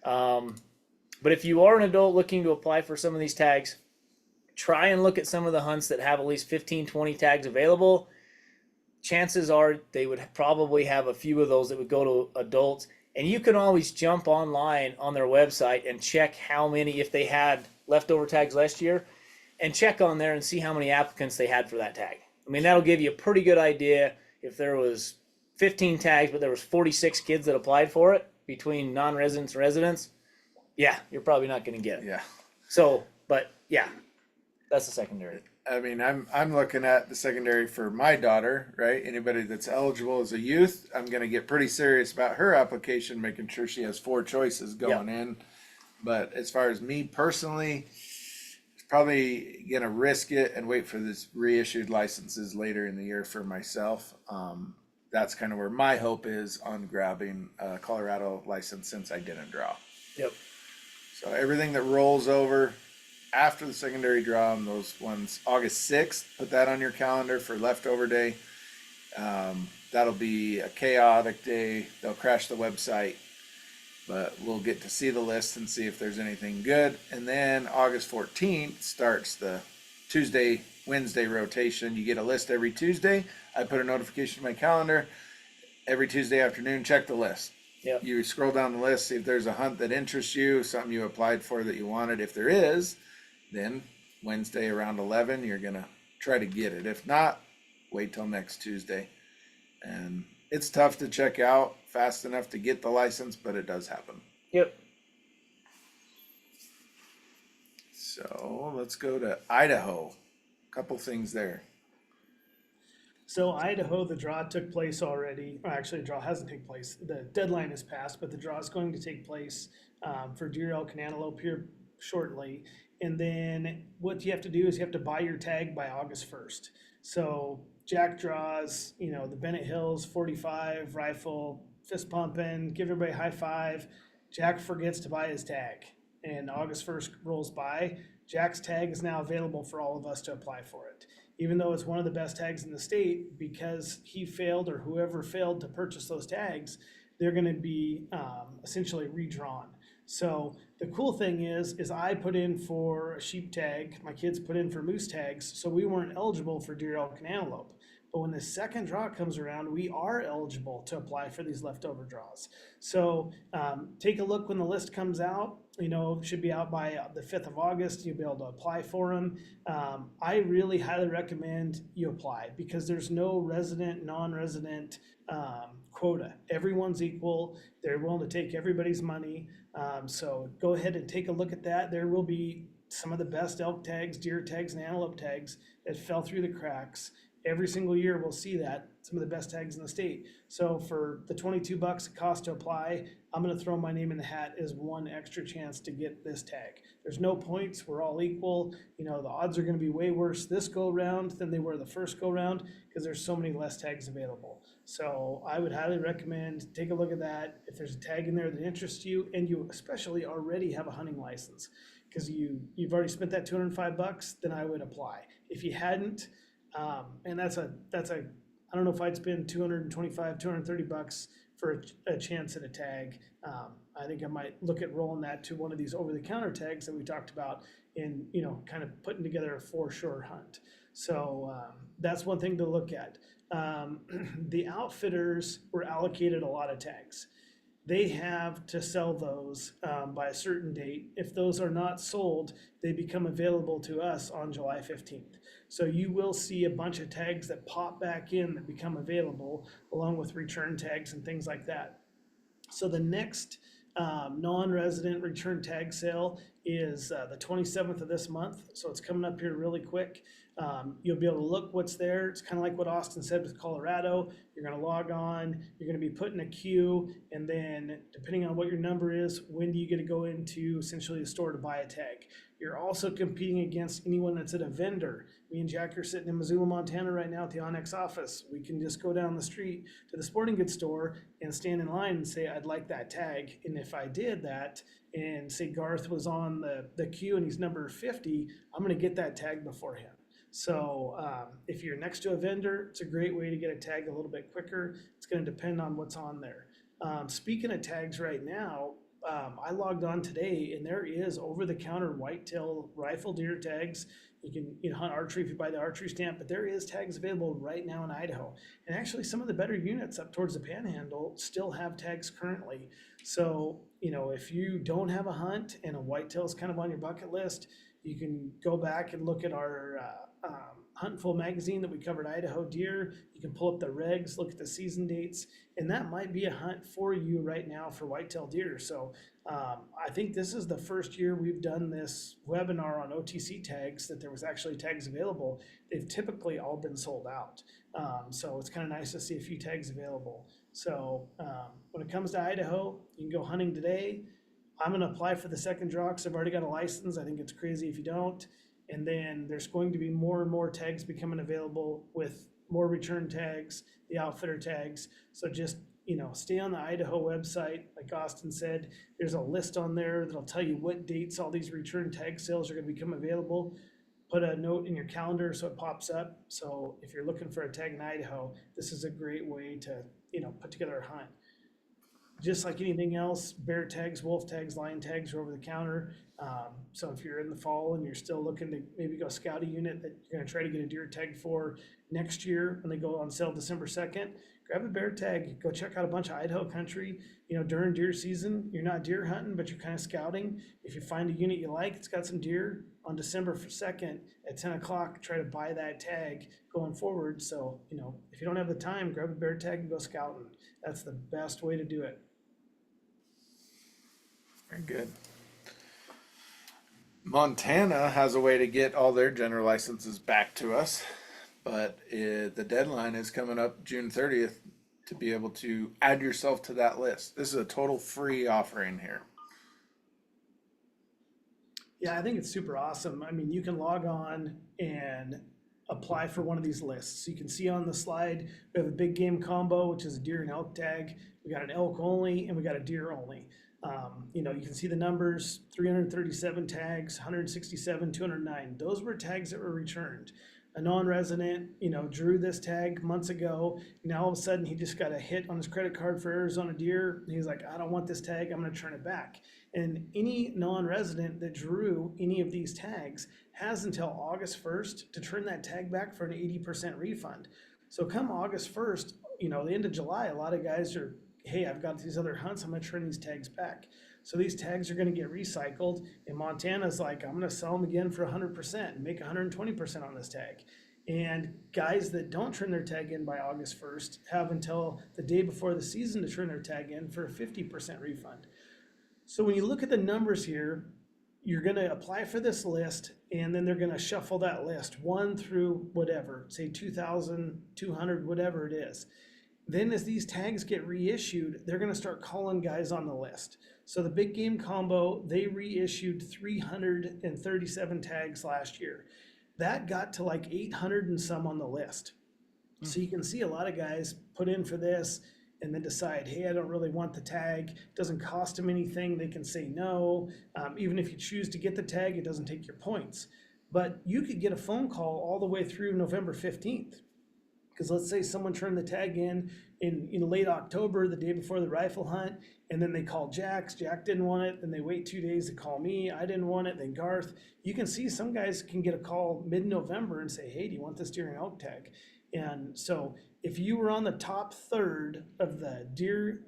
But if you are an adult looking to apply for some of these tags, try and look at some of the hunts that have at least 15, 20 tags available. Chances are they would probably have a few of those that would go to adults. And you can always jump online on their website and check how many, if they had leftover tags last year, and check on there and see how many applicants they had for that tag. I mean, that'll give you a pretty good idea. If there was 15 tags, but there was 46 kids that applied for it between non-residents and residents, yeah, you're probably not going to get it. Yeah. So, but yeah, that's the secondary. I mean, I'm looking at the secondary for my daughter, right? Anybody that's eligible as a youth, I'm going to get pretty serious about her application, making sure she has 4 choices going in. But as far as me personally, probably going to risk it and wait for this reissued licenses later in the year for myself. That's kind of where my hope is on grabbing a Colorado license since I didn't draw. Yep. So everything that rolls over after the secondary draw on those ones, August 6th, put that on your calendar for leftover day. That'll be a chaotic day. They'll crash the website, but we'll get to see the list and see if there's anything good. And then August 14th starts the Tuesday, Wednesday rotation. You get a list every Tuesday. I put a notification in my calendar every Tuesday afternoon, check the list. Yep. You scroll down the list, see if there's a hunt that interests you, something you applied for that you wanted. If there is, then Wednesday around 11, you're going to try to get it. If not, wait till next Tuesday. And it's tough to check out fast enough to get the license, but it does happen. Yep. So let's go to Idaho. Couple things there. So Idaho, the draw took place already. Or actually, the draw hasn't taken place. The deadline is passed, but the draw is going to take place for deer, elk, and antelope here shortly. And then what you have to do is you have to buy your tag by August 1st. So Jack draws, the Bennett Hills 45 rifle, fist pumping, give everybody a high five. Jack forgets to buy his tag, and August 1st rolls by. Jack's tag is now available for all of us to apply for it. Even though it's one of the best tags in the state, because he failed or whoever failed to purchase those tags, they're going to be essentially redrawn. So the cool thing is I put in for a sheep tag, my kids put in for moose tags, so we weren't eligible for deer, elk, and antelope. But when the second draw comes around, we are eligible to apply for these leftover draws. So take a look when the list comes out. It should be out by the 5th of August. You'll be able to apply for them. I really highly recommend you apply because there's no resident, non-resident quota. Everyone's equal. They're willing to take everybody's money. So go ahead and take a look at that. There will be some of the best elk tags, deer tags, and antelope tags that fell through the cracks. Every single year we'll see that, some of the best tags in the state. So for the $22 it costs to apply, I'm gonna throw my name in the hat as one extra chance to get this tag. There's no points, we're all equal. The odds are gonna be way worse this go round than they were the first go round because there's so many less tags available. So I would highly recommend, take a look at that. If there's a tag in there that interests you and you especially already have a hunting license because you've already spent that $205, then I would apply. If you hadn't, and that's a I don't know if I'd spend $225, $230 for a chance at a tag. I think I might look at rolling that to one of these over-the-counter tags that we talked about in, kind of putting together a for-sure hunt. So that's one thing to look at. The outfitters were allocated a lot of tags. They have to sell those by a certain date. If those are not sold, they become available to us on July 15th. So you will see a bunch of tags that pop back in that become available along with return tags and things like that. So the next non-resident return tag sale is the 27th of this month. So it's coming up here really quick. You'll be able to look what's there. It's kind of like what Austin said with Colorado. You're going to log on, you're going to be put in a queue, and then depending on what your number is, when do you get to go into essentially the store to buy a tag. You're also competing against anyone that's at a vendor. Me and Jack are sitting in Missoula, Montana right now at the onX office. We can just go down the street to the sporting goods store and stand in line and say, I'd like that tag. And if I did that and say Garth was on the queue and he's number 50, I'm going to get that tag before him. So if you're next to a vendor, it's a great way to get a tag a little bit quicker. It's going to depend on what's on there. Speaking of tags right now, I logged on today and there is over-the-counter whitetail rifle deer tags. You can hunt archery if you buy the archery stamp, but there is tags available right now in Idaho. And actually some of the better units up towards the Panhandle still have tags currently. So, if you don't have a hunt and a whitetail is kind of on your bucket list, you can go back and look at our Huntin magazine that we covered Idaho deer. You can pull up the regs, look at the season dates, and that might be a hunt for you right now for whitetail deer. So I think this is the first year we've done this webinar on OTC tags that there was actually tags available. They've typically all been sold out. So it's kind of nice to see a few tags available. So when it comes to Idaho, you can go hunting today. I'm going to apply for the second draw because I've already got a license. I think it's crazy if you don't. And then there's going to be more and more tags becoming available with more return tags, the outfitter tags. So just stay on the Idaho website. Like Austin said, there's a list on there that'll tell you what dates all these return tag sales are going to become available. Put a note in your calendar so it pops up. So if you're looking for a tag in Idaho, this is a great way to, put together a hunt. Just like anything else, bear tags, wolf tags, lion tags are over the counter. So if you're in the fall and you're still looking to maybe go scout a unit that you're going to try to get a deer tag for next year when they go on sale December 2nd, grab a bear tag, go check out a bunch of Idaho country. During deer season, you're not deer hunting, but you're kind of scouting. If you find a unit you like, it's got some deer on December 2nd at 10 o'clock, try to buy that tag going forward. So, if you don't have the time, grab a bear tag and go scouting. That's the best way to do it. Very good. Montana has a way to get all their general licenses back to us, but the deadline is coming up June 30th to be able to add yourself to that list. This is a total free offering here. Yeah, I think it's super awesome. I mean, you can log on and apply for one of these lists. So you can see on the slide, we have a big game combo, which is a deer and elk tag. We got an elk only and we got a deer only. You can see the numbers, 337 tags, 167, 209. Those were tags that were returned. A non-resident, drew this tag months ago. Now all of a sudden he just got a hit on his credit card for Arizona deer. He's like, I don't want this tag, I'm gonna turn it back. And any non-resident that drew any of these tags has until August 1st to turn that tag back for an 80% refund. So come August 1st, the end of July, a lot of guys are, hey, I've got these other hunts, I'm gonna turn these tags back. So these tags are gonna get recycled, and Montana's like, I'm gonna sell them again for 100% and make 120% on this tag. And guys that don't turn their tag in by August 1st have until the day before the season to turn their tag in for a 50% refund. So when you look at the numbers here, you're gonna apply for this list, and then they're gonna shuffle that list 1 through whatever, say 2,200, whatever it is. Then as these tags get reissued, they're gonna start calling guys on the list. So the big game combo, they reissued 337 tags last year. That got to like 800 and some on the list. So you can see a lot of guys put in for this and then decide, hey, I don't really want the tag. It doesn't cost them anything. They can say no. Even if you choose to get the tag, it doesn't take your points. But you could get a phone call all the way through November 15th. Because let's say someone turned the tag in late October, the day before the rifle hunt, and then they call Jack didn't want it, then they wait 2 days to call me, I didn't want it, then Garth. You can see some guys can get a call mid-November and say, hey, do you want this deer and elk tag? And so if you were on the top third of the deer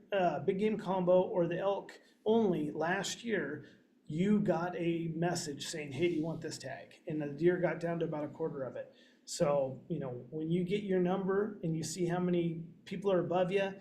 big game combo or the elk only last year, you got a message saying, hey, do you want this tag? And the deer got down to about a quarter of it. So, when you get your number and you see how many people are above you,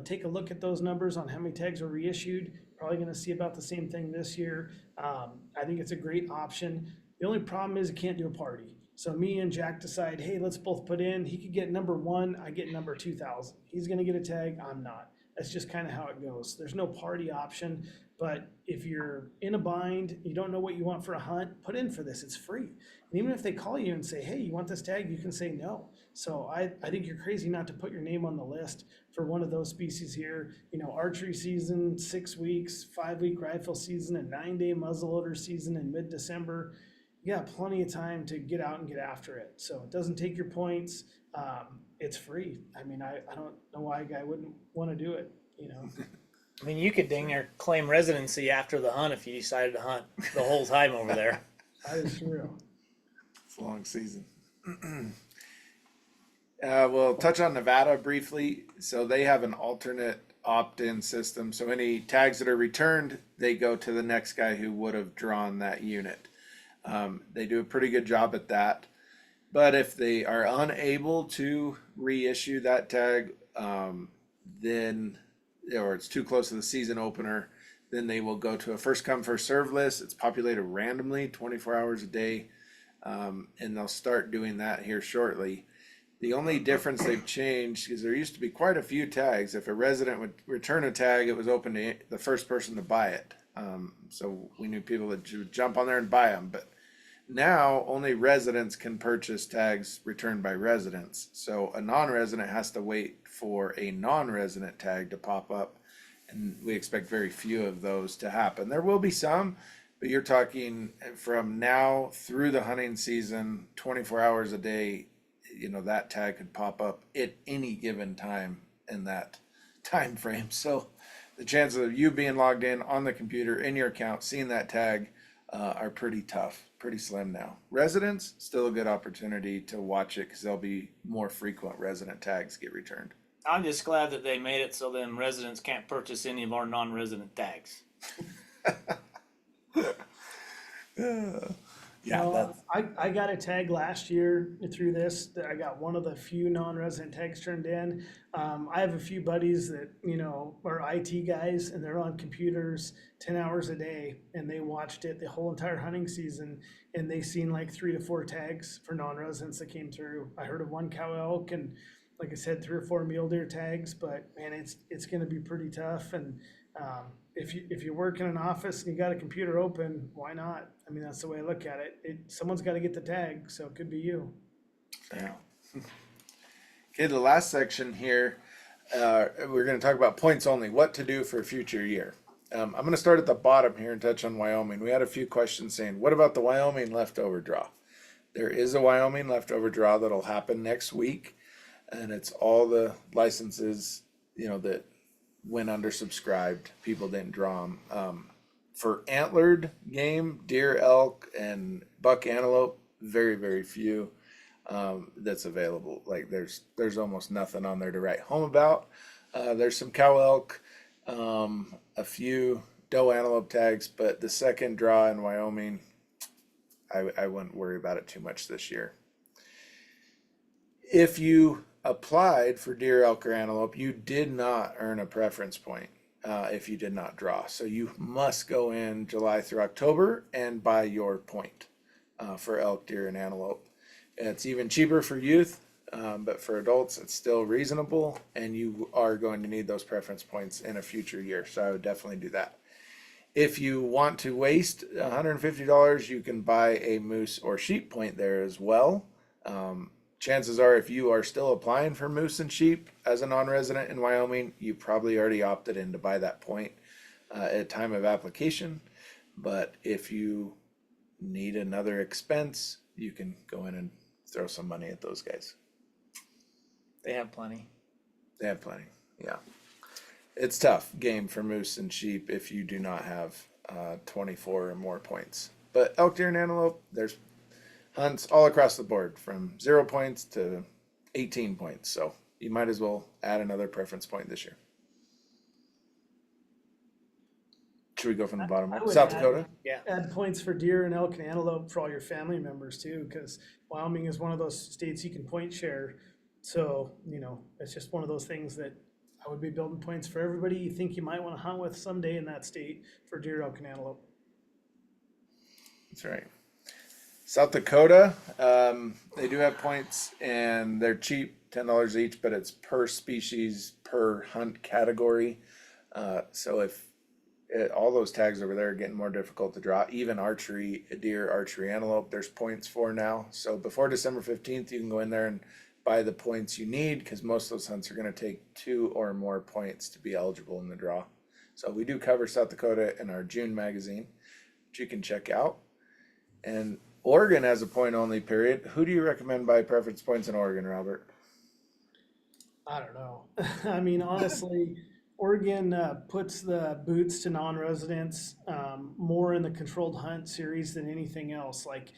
take a look at those numbers on how many tags are reissued. Probably going to see about the same thing this year. I think it's a great option. The only problem is you can't do a party. So me and Jack decide, hey, let's both put in. He could get number 1, I get number 2,000. He's going to get a tag, I'm not. That's just kind of how it goes. There's no party option, but if you're in a bind, you don't know what you want for a hunt, put in for this, it's free. And even if they call you and say, hey, you want this tag, you can say no. So I think you're crazy not to put your name on the list for one of those species here. Archery season, 6 weeks, 5-week rifle season, a 9-day muzzleloader season in mid-December. You got plenty of time to get out and get after it. So it doesn't take your points. It's free. I mean, I don't know why a guy wouldn't want to do it, I mean, you could dang near claim residency after the hunt if you decided to hunt the whole time over there. That is true. It's a long season. We'll touch on Nevada briefly. So they have an alternate opt-in system. So any tags that are returned, they go to the next guy who would have drawn that unit. They do a pretty good job at that. But if they are unable to reissue that tag, then, or it's too close to the season opener, then they will go to a first come, first serve list. It's populated randomly, 24 hours a day. And they'll start doing that here shortly. The only difference they've changed is there used to be quite a few tags. If a resident would return a tag, it was open to the first person to buy it. So we knew people that would jump on there and buy them. But Now, only residents can purchase tags returned by residents. So a non-resident has to wait for a non-resident tag to pop up. And we expect very few of those to happen. There will be some, but you're talking from now through the hunting season, 24 hours a day, that tag could pop up at any given time in that time frame. So the chances of you being logged in on the computer in your account, seeing that tag, are pretty tough, pretty slim now. Residents, still a good opportunity to watch it because there'll be more frequent resident tags get returned. I'm just glad that they made it so then residents can't purchase any of our non-resident tags. Yeah, I got a tag last year through this. That I got one of the few non-resident tags turned in. I have a few buddies that are IT guys, and they're on computers 10 hours a day, and they watched it the whole entire hunting season, and they seen like 3 to 4 tags for non-residents that came through. I heard of one cow elk, and like I said, 3 or 4 mule deer tags. But man, it's going to be pretty tough. And if you work in an office and you got a computer open, why not? I mean, that's the way I look at it. Someone's got to get the tag, so it could be you. Yeah. Okay, the last section here, we're going to talk about points only, what to do for a future year. I'm going to start at the bottom here and touch on Wyoming. We had a few questions saying, what about the Wyoming leftover draw? There is a Wyoming leftover draw that'll happen next week, and it's all the licenses, that went undersubscribed. People didn't draw them. For antlered game, deer, elk, and buck antelope, very, very few that's available. Like there's almost nothing on there to write home about. There's some cow elk, a few doe antelope tags, but the second draw in Wyoming, I wouldn't worry about it too much this year. If you applied for deer, elk, or antelope, you did not earn a preference point if you did not draw. So you must go in July through October and buy your point for elk, deer, and antelope. It's even cheaper for youth, but for adults, it's still reasonable, and you are going to need those preference points in a future year. So I would definitely do that. If you want to waste $150, you can buy a moose or sheep point there as well. Chances are, if you are still applying for moose and sheep as a non-resident in Wyoming, you probably already opted in to buy that point at time of application. But if you need another expense, you can go in and throw some money at those guys. They have plenty. They have plenty, yeah. It's tough game for moose and sheep if you do not have 24 or more points. But elk, deer, and antelope, there's hunts all across the board from 0 points to 18 points. So you might as well add another preference point this year. Should we go from the bottom I up? would South add- Dakota? Yeah. Add points for deer and elk and antelope for all your family members too, because Wyoming is one of those states you can point share. So, it's just one of those things that I would be building points for everybody you think you might want to hunt with someday in that state for deer, elk, and antelope. That's right. South Dakota, they do have points, and they're cheap, $10 each, but it's per species, per hunt category. So if all those tags over there are getting more difficult to draw, even archery, deer, archery, antelope, there's points for now. So before December 15th, you can go in there and buy the points you need, because most of those hunts are going to take 2 or more points to be eligible in the draw. So we do cover South Dakota in our June magazine, which you can check out. And Oregon has a point only period. Who do you recommend buy preference points in Oregon, Robert? I don't know. I mean, honestly, Oregon puts the boots to non-residents more in the controlled hunt series than anything else. Like,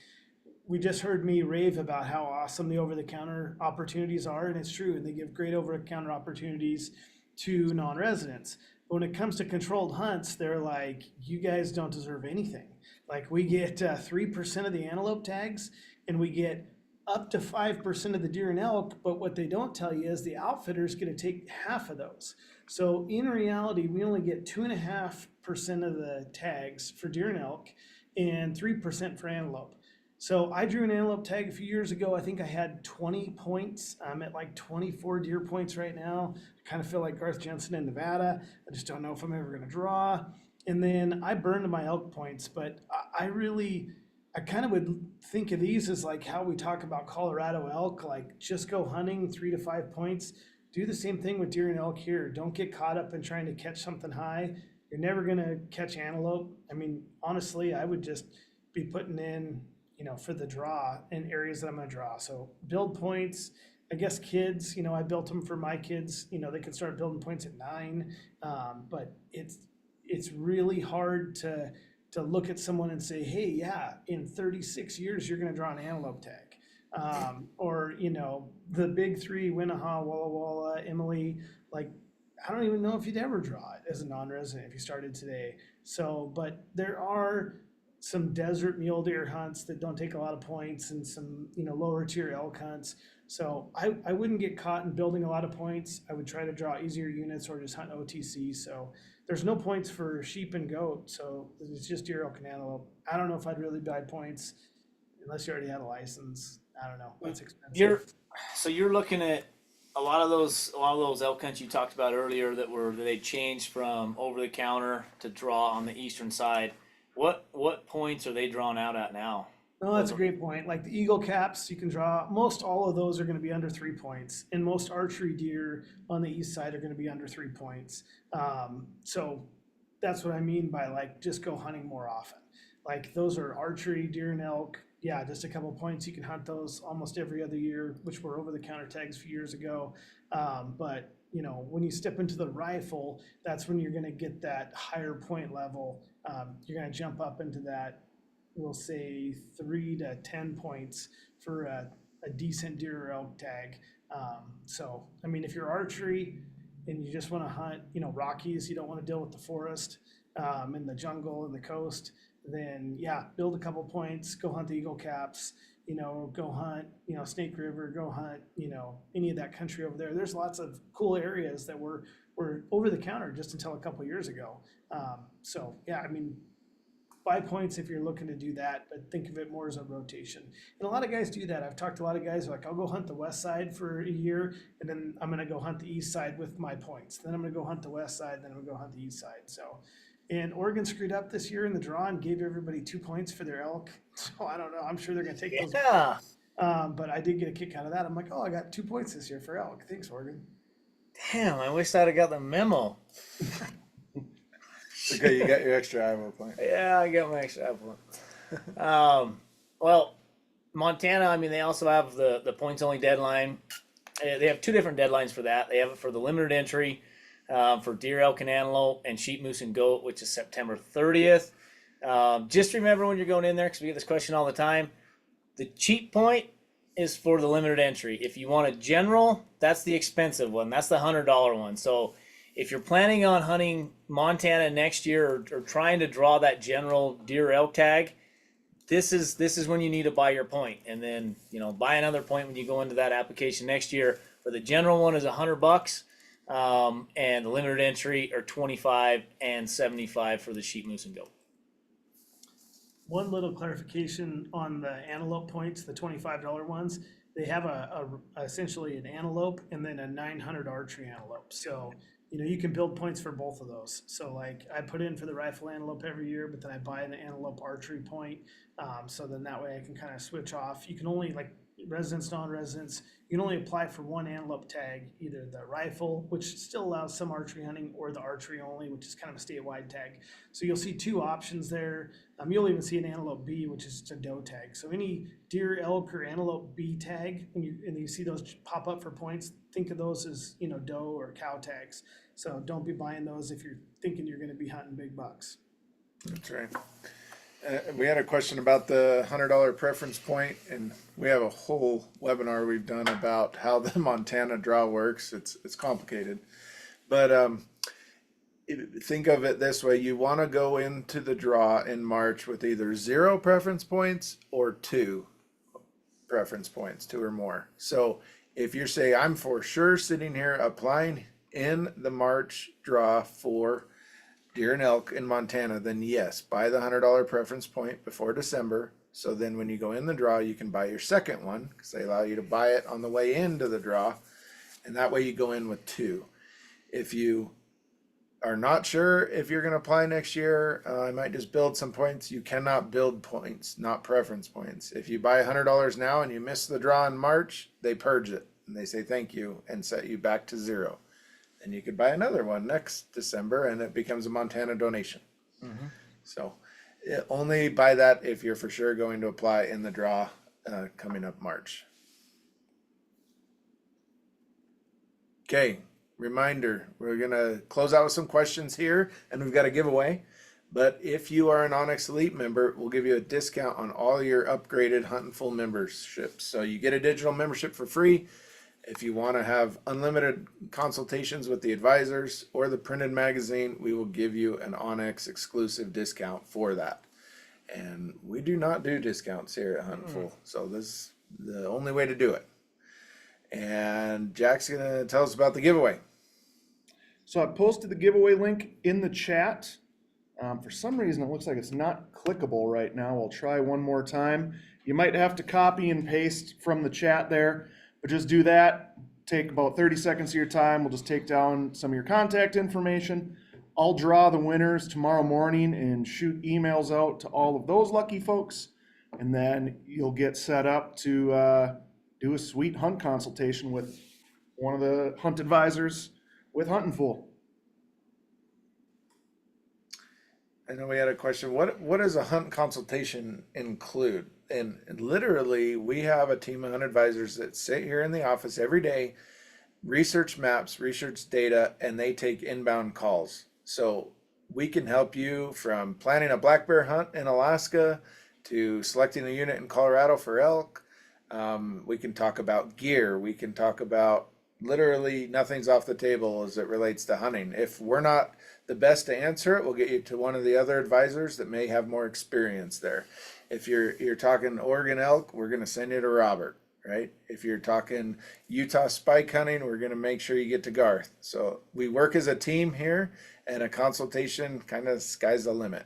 we just heard me rave about how awesome the over-the-counter opportunities are, and it's true. And they give great over-the-counter opportunities to non-residents. But when it comes to controlled hunts, they're like, you guys don't deserve anything. Like, we get 3% of the antelope tags, and we get up to 5% of the deer and elk. But what they don't tell you is the outfitter's going to take half of those. So in reality, we only get 2.5% of the tags for deer and elk, and 3% for antelope. So I drew an antelope tag a few years ago. I think I had 20 points. I'm at like 24 deer points right now. I kind of feel like Garth Jensen in Nevada. I just don't know if I'm ever going to draw. And then I burned my elk points, but I I kind of would think of these as like how we talk about Colorado elk, like just go hunting 3 to 5 points. Do the same thing with deer and elk here. Don't get caught up in trying to catch something high. You're never gonna catch antelope. I mean, honestly, I would just be putting in, for the draw in areas that I'm gonna draw. So build points. I guess kids, I built them for my kids. They can start building points at 9, but it's really hard to look at someone and say, hey, yeah, in 36 years, you're going to draw an antelope tag. Or, the big three, Winnaha, Walla Walla, Emily, like, I don't even know if you'd ever draw it as a non-resident if you started today. So, but there are some desert mule deer hunts that don't take a lot of points and some, lower tier elk hunts. So I wouldn't get caught in building a lot of points. I would try to draw easier units or just hunt OTC. So there's no points for sheep and goat. So it's just deer, elk, and antelope. I don't know if I'd really buy points unless you already had a license. I don't know. That's expensive. You're looking at a lot of those elk hunts you talked about earlier that they changed from over the counter to draw on the eastern side. What points are they drawn out at now? No, that's a great point. Like the eagle caps, you can draw, most all of those are going to be under 3 points. And most archery deer on the east side are going to be under 3 points. So that's what I mean by like, just go hunting more often. Like those are archery, deer and elk. Yeah, just a couple points. You can hunt those almost every other year, which were over the counter tags a few years ago. But when you step into the rifle, that's when you're going to get that higher point level. You're going to jump up into that, we'll say 3 to 10 points for a decent deer or elk tag. So, I mean, if you're archery and you just want to hunt, Rockies, you don't want to deal with the forest and the jungle and the coast, then yeah, build a couple points, go hunt the eagle caps, go hunt, Snake River, go hunt, any of that country over there. There's lots of cool areas that were over the counter just until a couple years ago. So yeah, I mean, buy points if you're looking to do that, but think of it more as a rotation. And a lot of guys do that. I've talked to a lot of guys who are like, I'll go hunt the west side for a year, and then I'm going to go hunt the east side with my points. Then I'm going to go hunt the west side, then I'm going to go hunt the east side. So, and Oregon screwed up this year in the draw and gave everybody 2 points for their elk. So I don't know. I'm sure they're going to take those. Yeah. But I did get a kick out of that. I'm like, oh, I got 2 points this year for elk. Thanks, Oregon. Damn, I wish I'd have got the memo. Okay, you got your extra Iowa point. Yeah, I got my extra point. Well, Montana, I mean, they also have the points only deadline. They have 2 different deadlines for that. They have it for the limited entry for deer, elk, and antelope, and sheep, moose, and goat, which is September 30th. Just remember when you're going in there, because we get this question all the time, the cheap point is for the limited entry. If you want a general, that's the expensive one. That's the $100 one. So if you're planning on hunting Montana next year or trying to draw that general deer elk tag, this is when you need to buy your point, and then buy another point when you go into that application next year. For the general one is $100, and the limited entry are $25 and $75 for the sheep, moose, and goat. One little clarification on the antelope points, the $25 ones. They have essentially an antelope and then a 900 archery antelope. So you can build points for both of those. So like I put in for the rifle antelope every year, but then I buy an antelope archery point. So then that way I can kind of switch off. You can only, like residents, non-residents, you can only apply for one antelope tag, either the rifle, which still allows some archery hunting, or the archery only, which is kind of a statewide tag. So you'll see 2 options there. You'll even see an antelope B, which is just a doe tag. So any deer, elk, or antelope B tag, and you see those pop up for points, think of those as doe or cow tags. So don't be buying those if you're thinking you're going to be hunting big bucks. That's right. We had a question about the $100 preference point, and we have a whole webinar we've done about how the Montana draw works. It's complicated, but think of it this way: you want to go into the draw in March with either 0 preference points or 2 preference points, 2 or more. So if you're saying, I'm for sure sitting here applying in the March draw for deer and elk in Montana, then yes, buy the $100 preference point before December. So then when you go in the draw, you can buy your second one, because they allow you to buy it on the way into the draw. And that way you go in with 2. If you are not sure if you're going to apply next year, I might just build some points. You cannot build points, not preference points. If you buy $100 now and you miss the draw in March, they purge it and they say thank you and set you back to zero. And you could buy another one next December and it becomes a Montana donation. So only buy that if you're for sure going to apply in the draw coming up March. Okay. Reminder, we're going to close out with some questions here and we've got a giveaway. But if you are an onX Elite member, we'll give you a discount on all your upgraded Huntin' Full memberships. So you get a digital membership for free. If you want to have unlimited consultations with the advisors or the printed magazine, we will give you an onX exclusive discount for that. And we do not do discounts here at Huntin' Full. So this is the only way to do it. And Jack's going to tell us about the giveaway. So I posted the giveaway link in the chat. For some reason, it looks like it's not clickable right now. I'll try one more time. You might have to copy and paste from the chat there, but just do that. Take about 30 seconds of your time. We'll just take down some of your contact information. I'll draw the winners tomorrow morning and shoot emails out to all of those lucky folks. And then you'll get set up to do a sweet hunt consultation with one of the hunt advisors with Huntin' Full. I know we had a question. What does a hunt consultation include? And literally, we have a team of hunt advisors that sit here in the office every day, research maps, research data, and they take inbound calls. So we can help you from planning a black bear hunt in Alaska to selecting a unit in Colorado for elk. We can talk about gear. We can talk about literally nothing's off the table as it relates to hunting. If we're not the best to answer it, we'll get you to one of the other advisors that may have more experience there. If you're talking Oregon elk, we're going to send you to Robert, right? If you're talking Utah spike hunting, we're going to make sure you get to Garth. So we work as a team here, and a consultation kind of sky's the limit.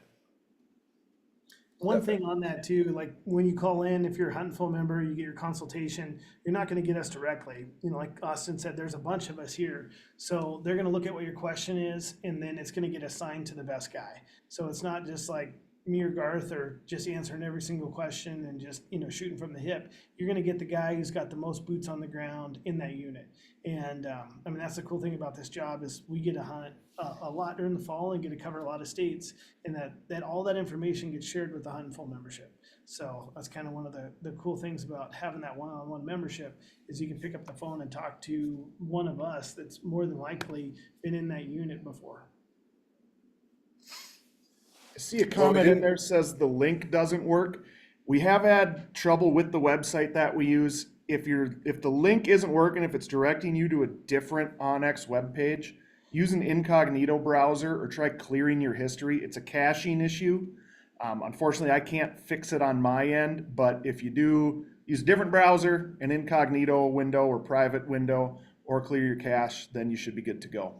One thing on that too, like when you call in, if you're a Huntin' Full member, you get your consultation, you're not going to get us directly. You know, like Austin said, there's a bunch of us here. So they're going to look at what your question is, and then it's going to get assigned to the best guy. So it's not just like me or Garth or just answering every single question and just, you know, shooting from the hip. You're going to get the guy who's got the most boots on the ground in that unit. And I mean, that's the cool thing about this job is we get to hunt a lot during the fall and get to cover a lot of states, and that all that information gets shared with the Huntin' Full membership. So that's kind of one of the cool things about having that one-on-one membership is you can pick up the phone and talk to one of us that's more than likely been in that unit before. I see a comment in there says the link doesn't work. We have had trouble with the website that we use. If the link isn't working, if it's directing you to a different onX webpage, use an incognito browser or try clearing your history. It's a caching issue. Unfortunately, I can't fix it on my end, but if you do use a different browser, an incognito window or private window, or clear your cache, then you should be good to go.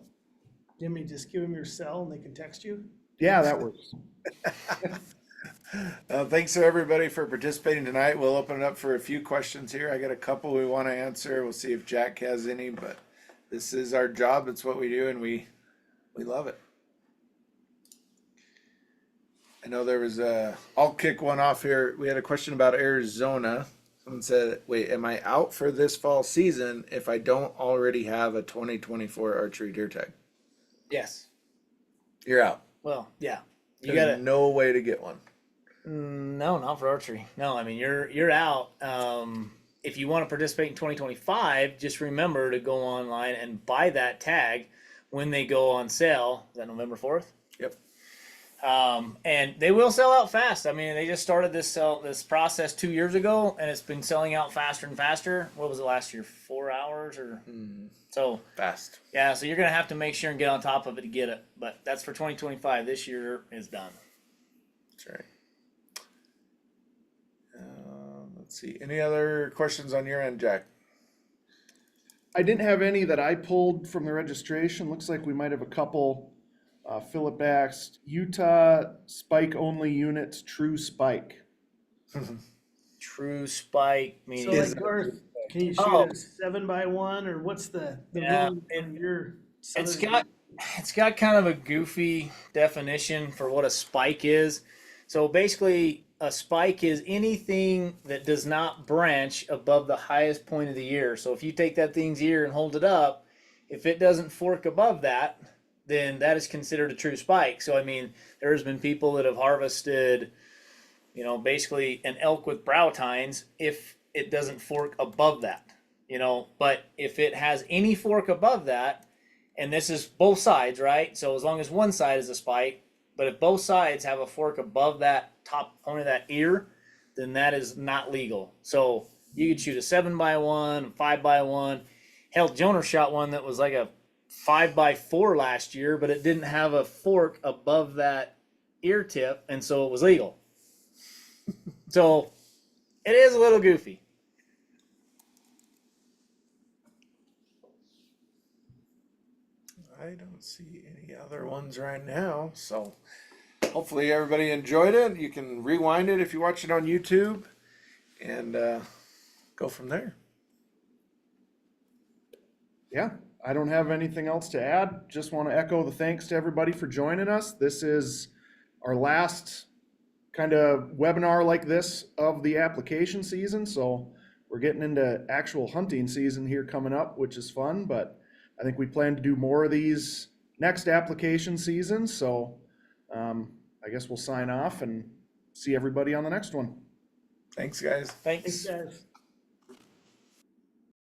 Jimmy, just give them your cell and they can text you. Yeah, that works. Thanks to everybody for participating tonight. We'll open it up for a few questions here. I got a couple we want to answer. We'll see if Jack has any, but this is our job. It's what we do, and we love it. I know there was I'll kick one off here. We had a question about Arizona. Someone said, wait, am I out for this fall season if I don't already have a 2024 archery deer tag? Yes. You're out. Well, yeah. You There's got to. no way to get one. No, not for archery. No, I mean you're out. If you want to participate in 2025, just remember to go online and buy that tag when they go on sale. Is that November 4th? Yep. And they will sell out fast. I mean, they just started this process 2 years ago, and it's been selling out faster and faster. What was it last year? 4 hours or so Fast. Yeah. So you're gonna have to make sure and get on top of it to get it. But that's for 2025. This year is done. That's right. Let's see. Any other questions on your end, Jack? I didn't have any that I pulled from the registration. Looks like we might have a couple. Philip asked, Utah spike only units, true spike. True spike meaning. So like Garth, can you shoot a 7x1 or what's the Yeah, rule in your It's southern- got It's got kind of a goofy definition for what a spike is. So basically, a spike is anything that does not branch above the highest point of the ear. So if you take that thing's ear and hold it up, if it doesn't fork above that, then that is considered a true spike. So I mean, there's been people that have harvested, basically an elk with brow tines if it doesn't fork above that. But if it has any fork above that, and this is both sides, right? So as long as one side is a spike, but if both sides have a fork above that top point of that ear, then that is not legal. So you could shoot a 7x1, 5x1. Hell, Jonah shot one that was like a 5x4 last year, but it didn't have a fork above that ear tip, and so it was legal. So it is a little goofy. I don't see any other ones right now, so hopefully everybody enjoyed it. You can rewind it if you watch it on YouTube, and go from there. Yeah, I don't have anything else to add. Just want to echo the thanks to everybody for joining us. This is our last kind of webinar like this of the application season, so we're getting into actual hunting season here coming up, which is fun, but I think we plan to do more of these next application season, so I guess we'll sign off and see everybody on the next one. Thanks, guys. Thanks. Thanks, guys.